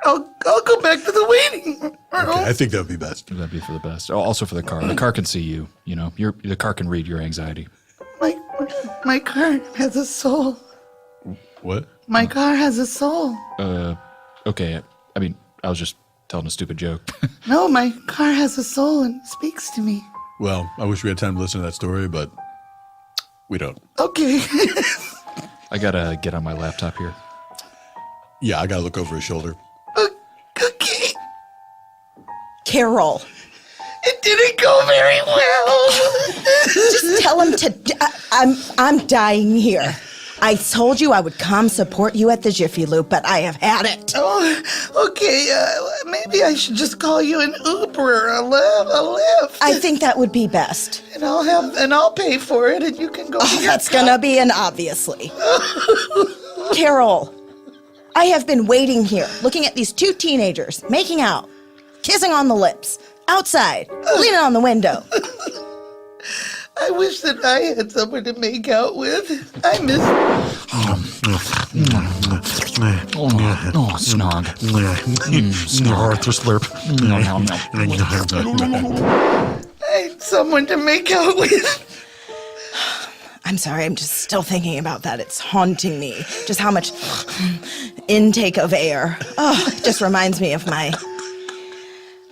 I'll go back to the waiting room. Okay, I think that would be best. That'd be for the best. Oh, also for the car. The car can see you. You know, the car can read your anxiety. My car has a soul. What? My car has a soul. Okay. I mean, I was just telling a stupid joke. No, my car has a soul and speaks to me. Well, I wish we had time to listen to that story, but we don't. Okay. I gotta get on my laptop here. Yeah, I gotta look over his shoulder. Okay. Carol, It didn't go very well. just tell him to. I'm dying here. I told you I would come support you at the Jiffy Lube, but I have had it. Oh, okay. Maybe I should just call you an Uber or a Lyft. I think that would be best. And I'll pay for it, and you can go. Oh, that's gonna be an obviously. Carol, I have been waiting here, looking at these 2 teenagers making out, kissing on the lips, outside, leaning on the window. I wish that I had someone to make out with. I miss. Snog. Hard to slurp. I had someone to make out with. I'm sorry, I'm just still thinking about that. It's haunting me. Just how much intake of air. Oh, it just reminds me of my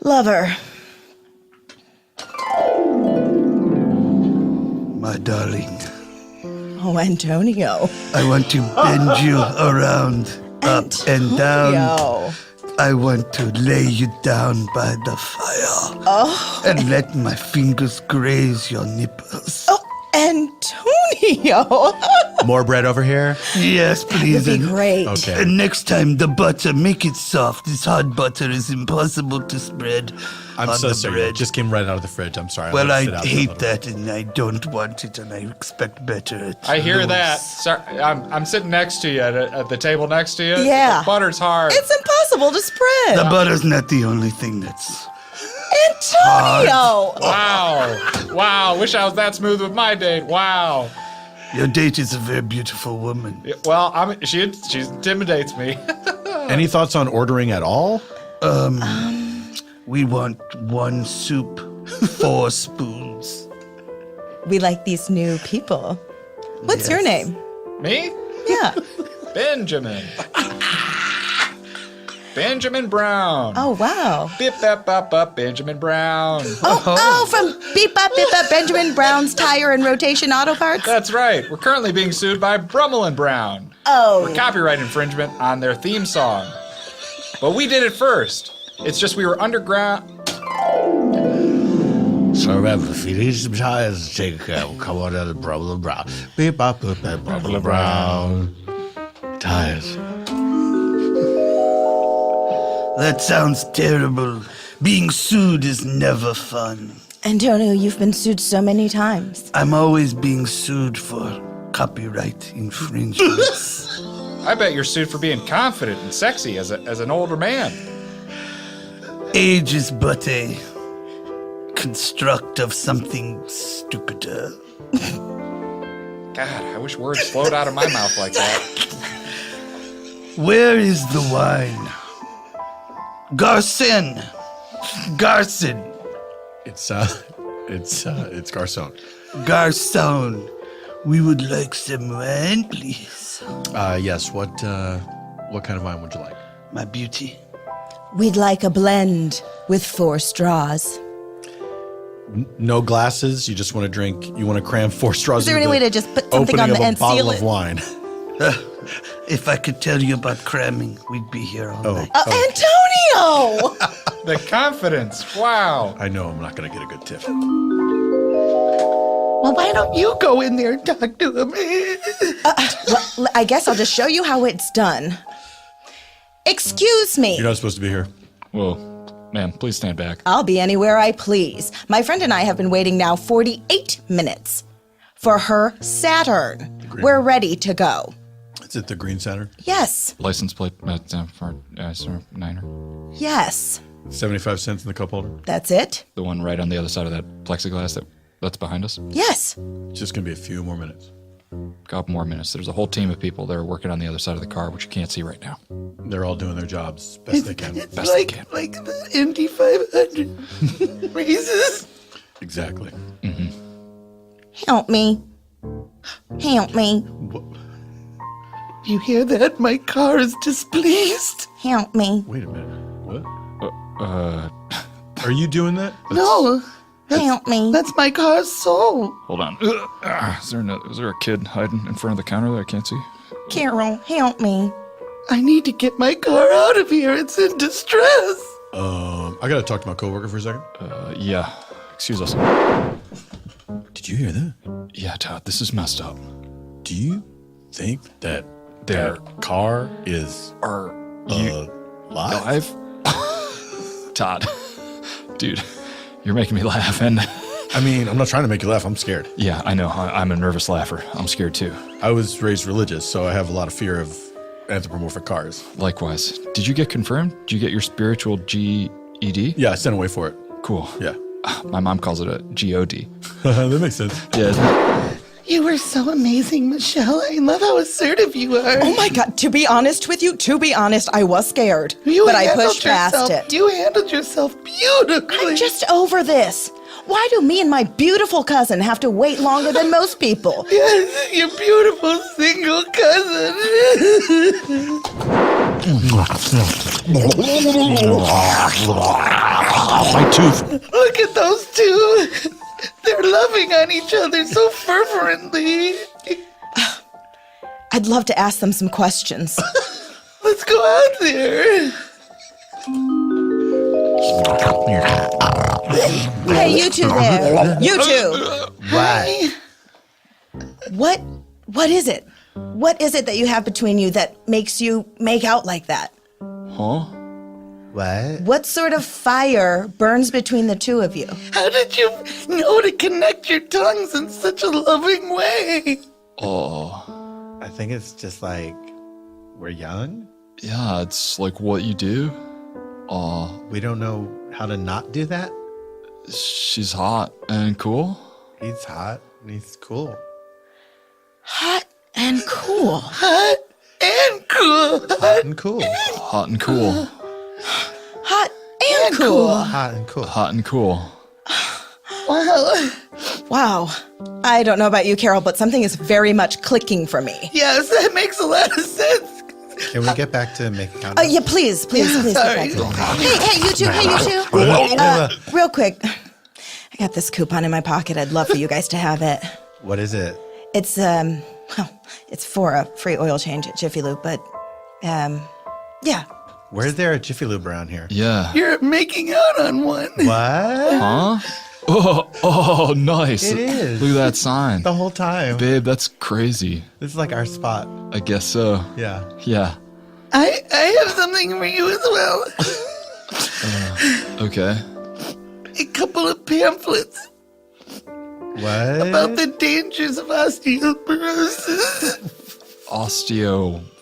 lover. My darling, Oh, Antonio. I want to bend you around, up and down. Antonio. I want to lay you down by the fire and let my fingers graze your nipples. Oh, Antonio. More bread over here? Yes, please. That'd be great. Okay. And next time, the butter, make it soft. This hard butter is impossible to spread I'm on so the sorry. bread. It just came right out of the fridge. I'm sorry. Well, Let I it sit out for a hate little that, and I don't want it, and I expect better. I hear that. Sorry, I'm sitting next to you at the table next to you. Yeah. The butter's hard. It's impossible to spread. The butter's not the only thing that's. Antonio. Wow. Wish I was that smooth with my date. Wow. Your date is a very beautiful woman. Well, she intimidates me. Any thoughts on ordering at all? We want 1 soup, 4 spoons. We like these new people. What's your Yes. name? Me? Yeah. Benjamin. Benjamin Brown. Oh, wow. Bip bap bop bop Benjamin Brown. Oh, from Beep Bop Benjamin Brown's Tire and Rotation Auto Parts? That's right. We're currently being sued by Brummel and Brown Oh. for copyright infringement on their theme song. But we did it first. It's just we were underground. Sorry, Felix tires take come on out of Brother Brown. Beep up, Brother Brown. Tires. That sounds terrible. Being sued is never fun. Antonio, you've been sued so many times. I'm always being sued for copyright infringements. I bet you're sued for being confident and sexy as an older man. Age is but a construct of something stupider. God, I wish words flowed out of my mouth like that. Where is the wine? Garcon! It's Garcon. Garcon, we would like some wine, please. Yes. What kind of wine would you like? My beauty. We'd like a blend with 4 straws. No glasses. You just want to drink. You want to cram 4 straws. Is there any into way to just put something on opening the of end, a bottle seal of it? wine? If I could tell you about cramming, we'd be here all night. Antonio! The confidence. Wow. I know I'm not going to get a good tip. Well, why don't you go in there and talk to him? Well, I guess I'll just show you how it's done. Excuse me. You're not supposed to be here. Well, ma'am, please stand back. I'll be anywhere I please. My friend and I have been waiting now 48 minutes for her Saturn. We're ready to go. Is it the green Saturn? Yes. License plate for Niner. Yes. 75 cents in the cup holder. That's it? The one right on the other side of that plexiglass that's behind us. Yes. It's just going to be a few more minutes. Couple more minutes. There's a whole team of people that are working on the other side of the car, which you can't see right now. They're all doing their jobs best they can. It's Best they can. like the Indy 500 races. Exactly. Help me. Help me. You hear that? My car is displeased. Help me. Wait a minute. What? Are you doing that? No, Help me. that's my car's soul. Hold on. Is there a kid hiding in front of the counter that I can't see? Carol, help me. I need to get my car out of here. It's in distress. I got to talk to my coworker for a second. Yeah. Excuse us. Did you hear that? Yeah, Todd, this is messed up. Do you think that Their car is Are you live? alive? Todd, dude, you're making me laugh. And I mean, I'm not trying to make you laugh. I'm scared. yeah, I know. I'm a nervous laugher. I'm scared too. I was raised religious, so I have a lot of fear of anthropomorphic cars. Likewise. Did you get confirmed? Did you get your spiritual GED? Yeah, I sent away for it. Cool. Yeah. My mom calls it a GOD. That makes sense. Yeah. You were so amazing, Michelle. I love how assertive you are. Oh my God, to be honest with you, I was scared. You but I handled pushed past yourself- it. You handled yourself beautifully. I'm just over this. Why do me and my beautiful cousin have to wait longer than most people? Yes, your beautiful single cousin. My tooth. Look at those two. They're loving on each other so fervently. I'd love to ask them some questions. Let's go out there. Hey, you two there. You two. Why? What is it? What is it that you have between you that makes you make out like that? Huh? What? What sort of fire burns between the two of you? How did you know to connect your tongues in such a loving way? Oh. I think it's just like we're young. Yeah, it's like what you do. We don't know how to not do that. She's hot and cool. He's hot and he's cool. Hot and cool. Hot and cool. Hot and cool. Hot and cool. Hot and cool. Hot and cool. Hot and cool. Wow. Wow. I don't know about you, Carol, but something is very much clicking for me. Yes, that makes a lot of sense. Can we get back to making Oh, content? yeah, please get sorry. back to it. Hey, you two. Real quick. I got this coupon in my pocket. I'd love for you guys to have it. What is it? It's, it's for a free oil change at Jiffy Lube, but, yeah. Where's there a Jiffy Lube around here? Yeah. You're making out on one. What? Huh? Oh, nice. It is. Look at that sign. The whole time. Babe, that's crazy. This is like our spot. I guess so. Yeah. Yeah. I have something for you as well. Okay. A couple of pamphlets What? about the dangers of osteoporosis.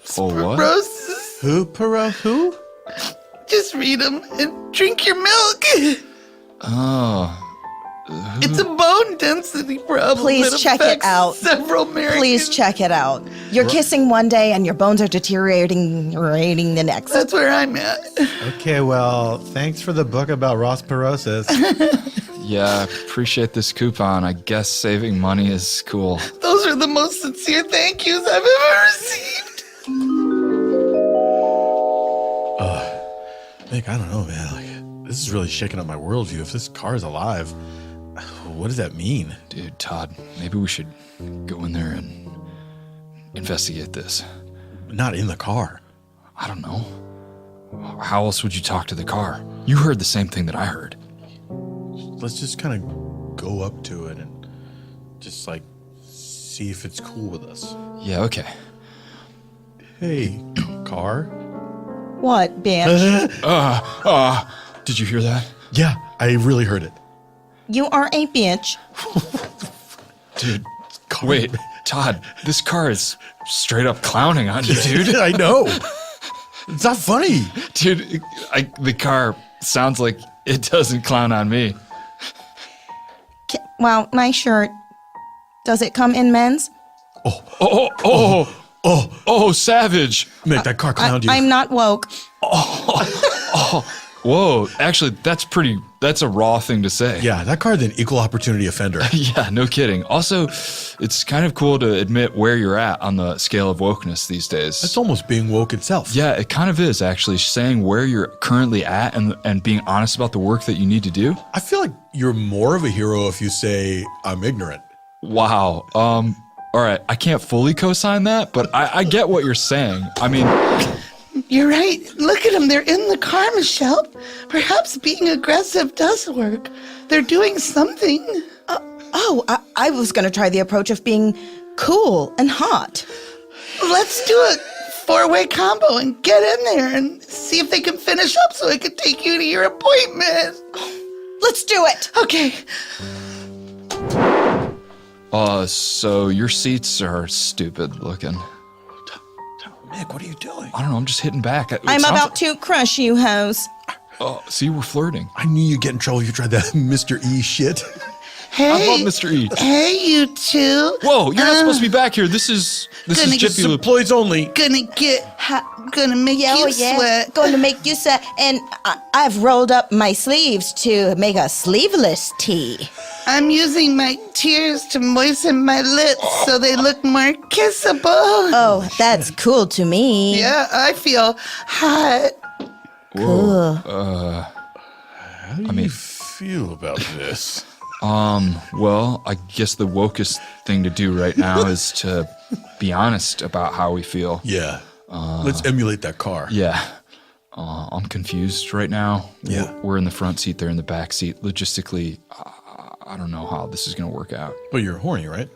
For what? Porosis. Who? Who? Just read them and drink your milk. Oh. It's a bone density problem. Please that check it affects out. Several Americans. Please check it out. You're kissing one day and your bones are deteriorating the next. That's where I'm at. Okay, well, thanks for the book about Rossperosis. Yeah, appreciate this coupon. I guess saving money is cool. Those are the most sincere thank yous I've ever received. Nick, I don't know, man. Like, this is really shaking up my worldview. If this car is alive, what does that mean? Dude, Todd, maybe we should go in there and investigate this. Not in the car. I don't know. How else would you talk to the car? You heard the same thing that I heard. Let's just kind of go up to it and just like see if it's cool with us. Yeah, okay. Hey, car. What, bitch? Did you hear that? Yeah, I really heard it. You are a bitch. Dude, wait, Todd, this car is straight up clowning on you, dude. I know. It's not funny. Dude, the car sounds like it doesn't clown on me. Well, my shirt. Does it come in men's? Oh, savage. Make that car clown you. I'm not woke. Whoa, actually, that's a raw thing to say. Yeah, that car's an equal opportunity offender. Yeah, no kidding. Also, it's kind of cool to admit where you're at on the scale of wokeness these days. It's almost being woke itself. Yeah, it kind of is, actually, saying where you're currently at and being honest about the work that you need to do. I feel like you're more of a hero if you say, I'm ignorant. Wow. All right, I can't fully co-sign that, but I get what you're saying. I mean... You're right. Look at them. They're in the car, Michelle. Perhaps being aggressive does work. They're doing something. I was going to try the approach of being cool and hot. Let's do a 4-way combo and get in there and see if they can finish up so I can take you to your appointment. Let's do it. Okay. So your seats are stupid looking. Nick, what are you doing? I don't know, I'm just hitting back. I'm about to crush you, hoes. See, we're flirting. I knew you'd get in trouble if you tried that Mr. E shit. Hey. I love Mr. E. Hey, you two. Whoa, you're not supposed to be back here. This is Jiffy Lube. Employees only. Gonna make you sweat. Going to make you sweat. And I've rolled up my sleeves to make a sleeveless tee. I'm using my tears to moisten my lips so they look more kissable. Oh, that's cool to me. Yeah, I feel hot. Cool. How do you feel about this? Well, I guess the wokest thing to do right now is to be honest about how we feel. Yeah. Let's emulate that car. Yeah. I'm confused right now. Yeah. We're in the front seat, they're in the back seat. Logistically, I don't know how this is going to work out. But you're horny, right?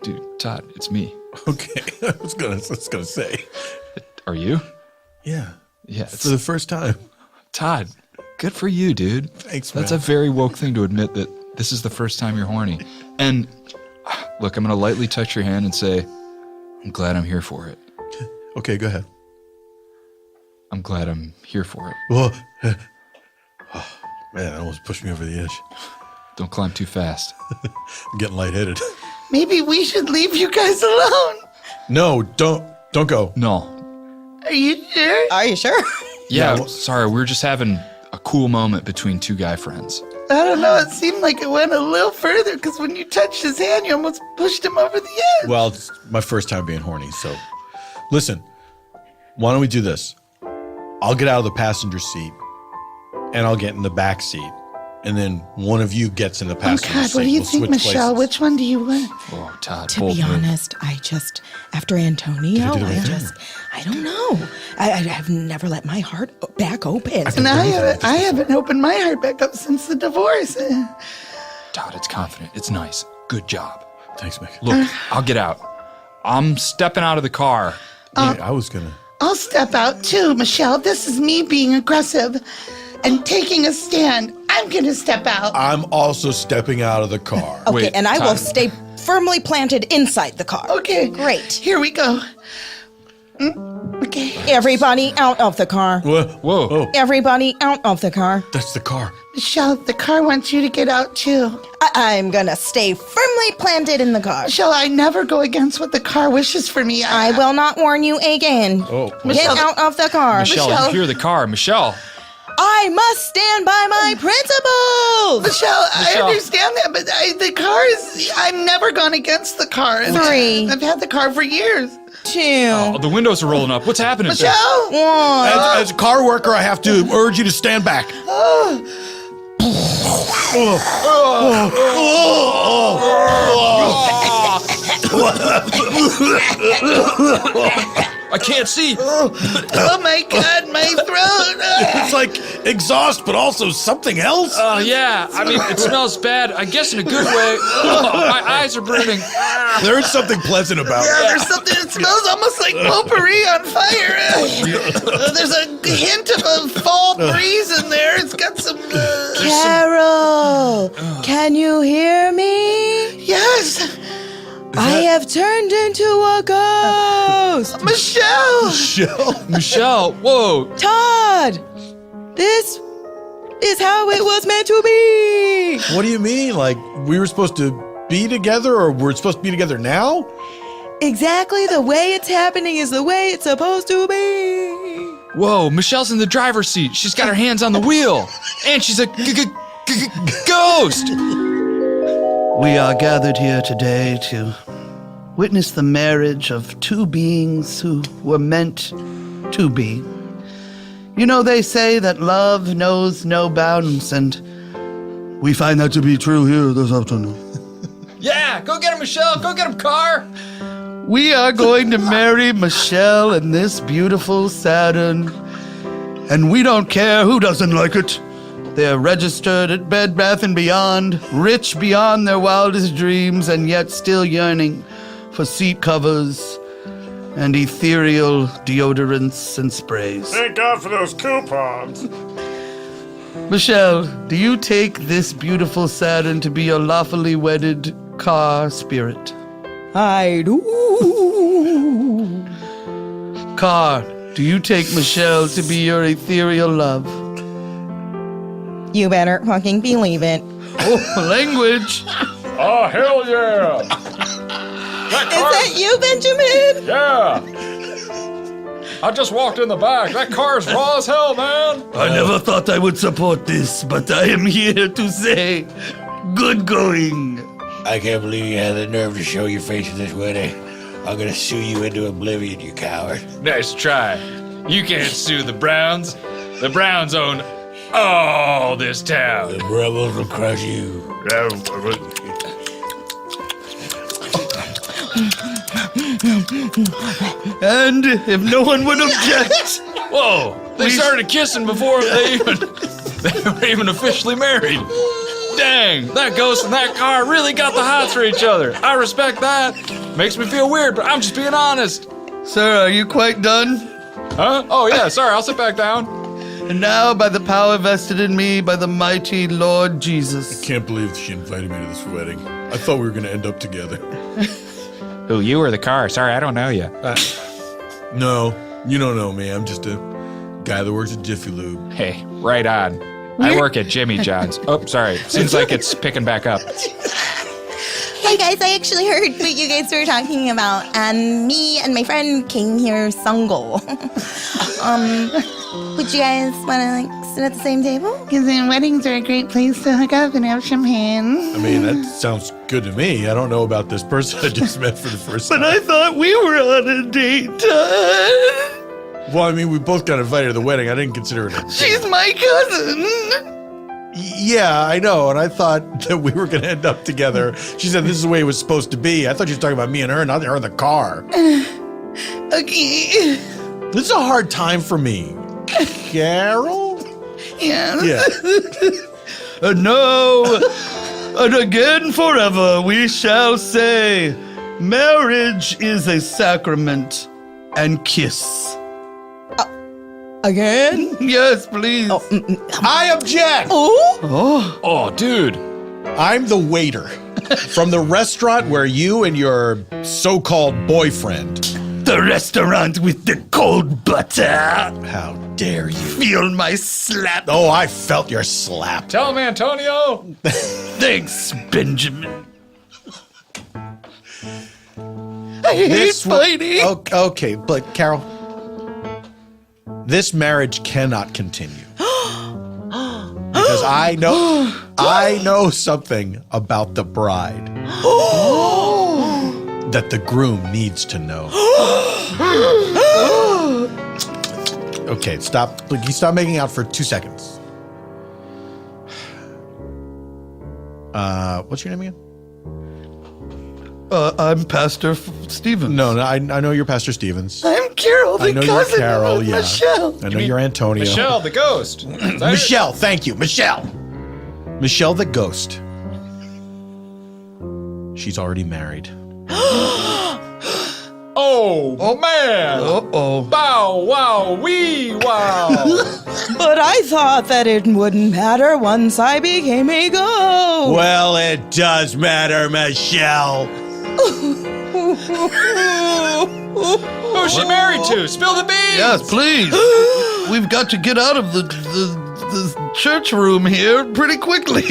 Dude, Todd, it's me. Okay. I was gonna say. Are you? Yeah. Yeah. For the first time. Todd, good for you, dude. Thanks, That's man. a very woke thing to admit that this is the first time you're horny. And look, I'm going to lightly touch your hand and say, I'm glad I'm here for it. Okay, go ahead. I'm glad I'm here for it. Whoa. Oh, man, that almost pushed me over the edge. Don't climb too fast. I'm getting lightheaded. Maybe we should leave you guys alone. No, don't go. No. Are you sure? Are you sure? Yeah, well- sorry, we're just having a cool moment between two guy friends. I don't know. It seemed like it went a little further because when you touched his hand, you almost pushed him over the edge. Well, it's my first time being horny, so listen. Why don't we do this? I'll get out of the passenger seat, and I'll get in the back seat, and then one of you gets in the Oh, passenger God. seat. What do you We'll think, switch Michelle? places. Which one do you want? Oh, Todd, To bold be move. honest, after Antonio, Did I don't know. I've never let my heart back open. And I haven't opened my heart back up since the divorce. Todd, it's confident. It's nice. Good job. Thanks, Mick. Look, I'll get out. I'm stepping out of the car. Yeah, I was gonna. I'll step out too, Michelle. This is me being aggressive and taking a stand. I'm going to step out. I'm also stepping out of the car. Okay, Wait, and I will Todd. stay firmly planted inside the car. Okay. Great. Here we go. Okay. Everybody out of the car. Whoa. Whoa. Everybody out of the car. That's the car. Michelle, the car wants you to get out too. I'm gonna stay firmly planted in the car. Michelle, I never go against what the car wishes for me. I will not warn you again. Oh. Get Michelle- out of the car. Michelle, Michelle. you hear the car. Michelle. I must stand by my principles. Michelle, I Michelle. understand that, but the car is. I've never gone against the car. And 3. I've had the car for years. 2. Oh, the windows are rolling up. What's happening? Michelle! 1. As a car worker, I have to urge you to stand back. I can't see. Oh my God, my throat. It's like exhaust, but also something else. Oh, yeah. I mean, it smells bad. I guess in a good way. Oh, my eyes are burning. There is something pleasant about Yeah, it. there's something that smells almost like potpourri on fire. There's a hint of a fall breeze in there. It's got some. Carol, can you hear me? Yes, I have turned into a ghost. Michelle. Michelle, whoa. Todd, this is how it was meant to be. What do you mean? Like, we were supposed to be together, or we're supposed to be together now? Exactly the way it's happening is the way it's supposed to be. Whoa, Michelle's in the driver's seat. She's got her hands on the wheel. And she's a ghost. We are gathered here today to witness the marriage of two beings who were meant to be. You know, they say that love knows no bounds, and we find that to be true here this afternoon. Yeah, go get him, Michelle. Go get him, car. We are going to marry Michelle and this beautiful Saturn, and we don't care who doesn't like it. They're registered at Bed Bath & Beyond, rich beyond their wildest dreams, and yet still yearning for seat covers and ethereal deodorants and sprays. Thank God for those coupons. Michelle, do you take this beautiful Saturn to be your lawfully wedded car spirit? I do. Car, do you take Michelle to be your ethereal love? You better fucking believe it. Oh, language. Oh, hell yeah. Is that you, Benjamin? Yeah. I just walked in the back. That car's raw as hell, man. I never thought I would support this, but I am here to say, good going. I can't believe you had the nerve to show your face at this wedding. I'm gonna sue you into oblivion, you coward. Nice try. You can't sue the Browns. The Browns own all this town. The rebels will crush you. And if no one would object, Whoa! They started kissing before they were even officially married. Dang, that ghost and that car really got the hots for each other. I respect that. Makes me feel weird, but I'm just being honest. sir, are you quite done? Huh? Oh yeah, sorry, I'll sit back down. And now, by the power vested in me by the mighty Lord Jesus. Can't believe she invited me to this wedding. I thought we were going to end up together. Who, you or the car? Sorry, I don't know you. No, you don't know me. I'm just a guy that works at Jiffy Lube. Hey, right on. I work at Jimmy John's. Oh, sorry. Seems like it's picking back up. Hey guys, I actually heard what you guys were talking about, and me and my friend came here single. Would you guys want to sit at the same table? Because weddings are a great place to hook up and have champagne. I mean, that sounds good to me. I don't know about this person I just met for the first time. But I thought we were on a date. Well, I mean, we both got invited to the wedding. I didn't consider it a date. She's my cousin. Yeah, I know. And I thought that we were going to end up together. She said this is the way it was supposed to be. I thought she was talking about me and her, not her in the car. Okay. This is a hard time for me. Carol? Yeah. Yeah. And now, and again forever, we shall say, marriage is a sacrament and kiss. Again? Yes, please. I object. Oh, dude. I'm the waiter from the restaurant where you and your so-called boyfriend. The restaurant with the cold butter. How dare you? Feel my slap. Oh, I felt your slap. Tell him, Antonio. Thanks, Benjamin. I hate fighting. Okay, but Carol, this marriage cannot continue. Because I know something about the bride that the groom needs to know. Okay, stop. Look, you stop making out for 2 seconds. What's your name again? I'm Pastor Stevens. No, I know you're Pastor Stevens. I'm Carol, the I know you're cousin Carol, of yeah. Michelle. I know you're Antonio. Michelle, the ghost. Is that it? Michelle, thank you. Michelle. Michelle the ghost. She's already married. Oh, man. Uh-oh. Bow, wow, wee, wow. But I thought that it wouldn't matter once I became a ghost. Well, it does matter, Michelle. Who's she married to? Spill the beans. Yes, please. We've got to get out of the church room here pretty quickly.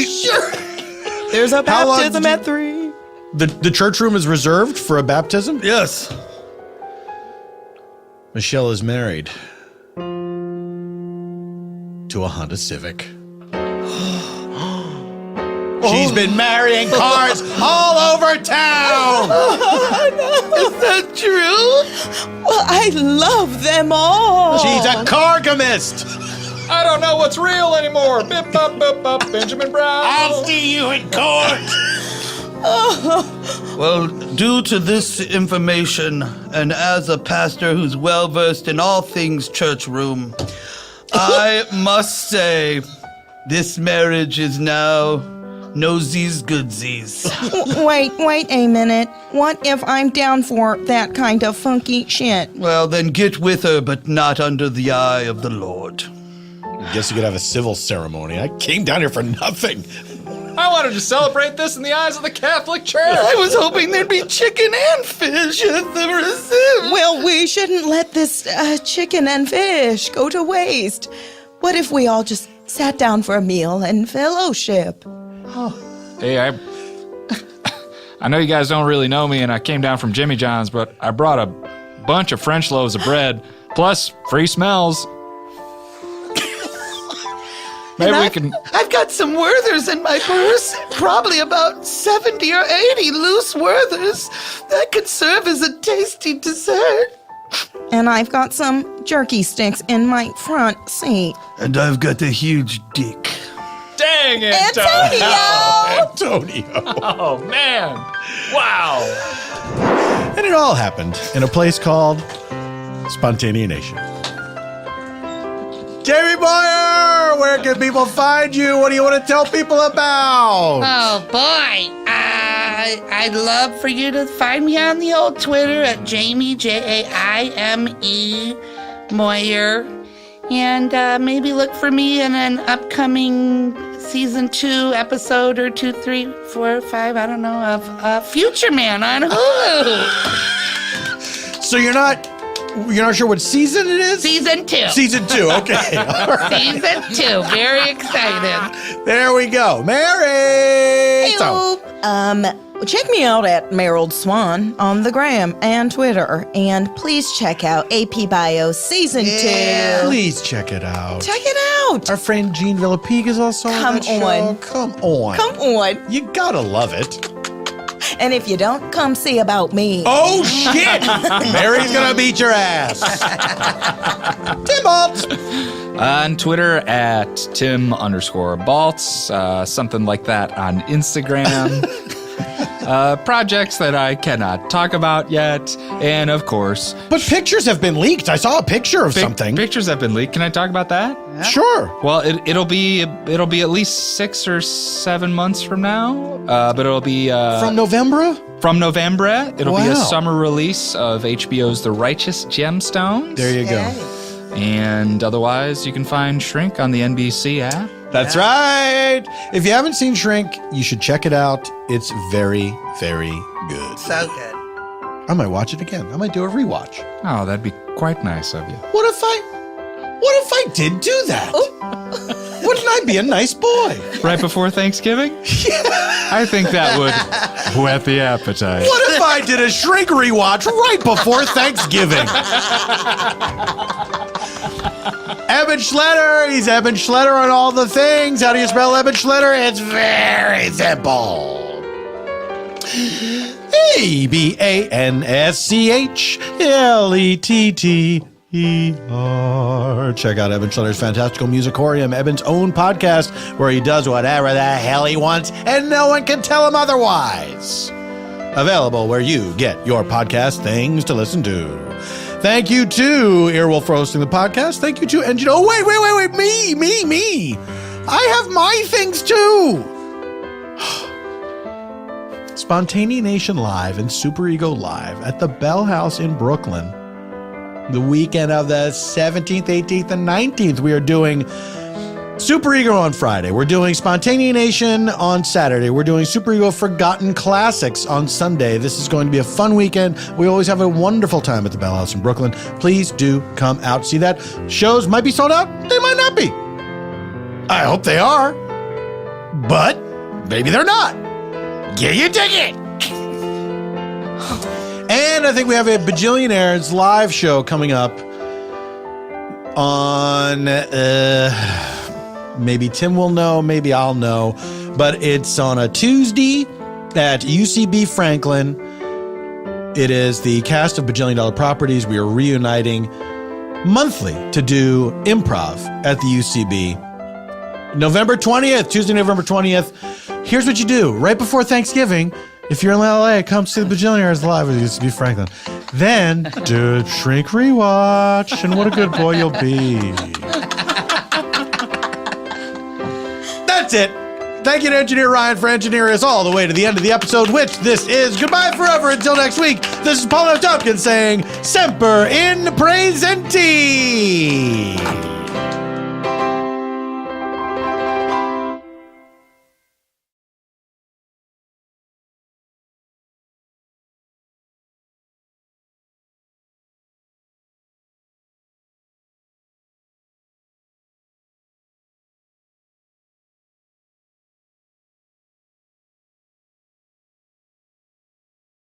There's a How long baptism did you- at 3. The church room is reserved for a baptism? Yes. Michelle is married to a Honda Civic. She's been marrying cars all over town. Is that true? Well, I love them all. She's a cargamist. I don't know what's real anymore. Bip, bop, bop, bop, Benjamin Brown. I'll see you in court. Well, due to this information, and as a pastor who's well versed in all things church room, I must say this marriage is now nosies goodsies. Wait a minute. What if I'm down for that kind of funky shit? Well, then get with her, but not under the eye of the Lord. I guess you could have a civil ceremony. I came down here for nothing. I wanted to celebrate this in the eyes of the Catholic Church. I was hoping there'd be chicken and fish at the reception. Well, we shouldn't let this chicken and fish go to waste. What if we all just sat down for a meal and fellowship? Hey, I know you guys don't really know me, and I came down from Jimmy John's, but I brought a bunch of French loaves of bread, plus free smells. Maybe we can. I've got some Werthers in my purse, probably about 70 or 80 loose Werthers. That could serve as a tasty dessert. And I've got some jerky sticks in my front seat. And I've got a huge dick. Dang it, Antonio! Antonio. Oh, man. Wow. And it all happened in a place called Spontaneanation. Jaime Moyer, where can people find you? What do you want to tell people about? Oh boy, I'd love for you to find me on the old Twitter at Jaime, Jaime Moyer, and maybe look for me in an upcoming season 2 episode or 2, 3, 4, 5, I don't know, of Future Man on Hulu. So you're not sure what season it is? Season 2. Season 2, okay. All right. Season 2. Very excited. There we go. Mary! So, Check me out at Merrill Swan on the gram and Twitter. And please check out AP Bio Season 2. please check it out. Check it out. Our friend Jean Villapigue is also on Come that show. on. Come on. Come on. You gotta love it. And if you don't, come see about me. Oh, shit! Mary's gonna beat your ass. Tim Baltz. On Twitter at Tim_Baltz, something like that on Instagram. Projects that I cannot talk about yet, and of course, But pictures have been leaked. I saw a picture of something. pictures have been leaked. Can I talk about that? Sure. Well, it'll be at least 6 or 7 months from now, but it'll be From November? from November. It'll be a Wow. summer release of HBO's The Righteous Gemstones. There you go. And otherwise, you can find Shrink on the NBC app. That's right. If you haven't seen Shrink, you should check it out. It's very, very good. So good. I might watch it again. I might do a rewatch. Oh, that'd be quite nice of you. What if I did do that? Wouldn't I be a nice boy? Right before Thanksgiving? I think that would whet the appetite. What if I did a Shrink rewatch right before Thanksgiving? Eban Schletter. He's Eban Schletter on all the things. How do you spell Eban Schletter? It's very simple. EBANSCHLETTER. Check out Eban Schletter's Fantastical Musicorium, Eban's own podcast, where he does whatever the hell he wants, and no one can tell him otherwise. Available where you get your podcast things to listen to. Thank you to Earwolf for hosting the podcast. Thank you to Engineer. Oh, wait. Me. I have my things too. Spontaneanation Live and Super Ego Live at the Bell House in Brooklyn. The weekend of the 17th, 18th, and 19th, we are doing Super Ego on Friday. We're doing Spontaneanation on Saturday. We're doing Super Ego Forgotten Classics on Sunday. This is going to be a fun weekend. We always have a wonderful time at the Bell House in Brooklyn. Please do come out, see that. Shows might be sold out. They might not be. I hope they are. But maybe they're not. Get your ticket. And I think we have a Bajillionaires live show coming up on... maybe Tim will know, maybe I'll know, but it's on a Tuesday at UCB Franklin. It is the cast of Bajillion Dollar Properties. We are reuniting monthly to do improv at the UCB. November 20th, Tuesday, November 20th. Here's what you do. Right before Thanksgiving, if you're in LA, come see the Bajillionaires live at UCB Franklin. Then do a Shrink Rewatch, and what a good boy you'll be. That's it. Thank you to Engineer Ryan for engineering us all the way to the end of the episode, which this is goodbye forever until next week. This is Paul F. Tompkins saying, Semper in Praesenti.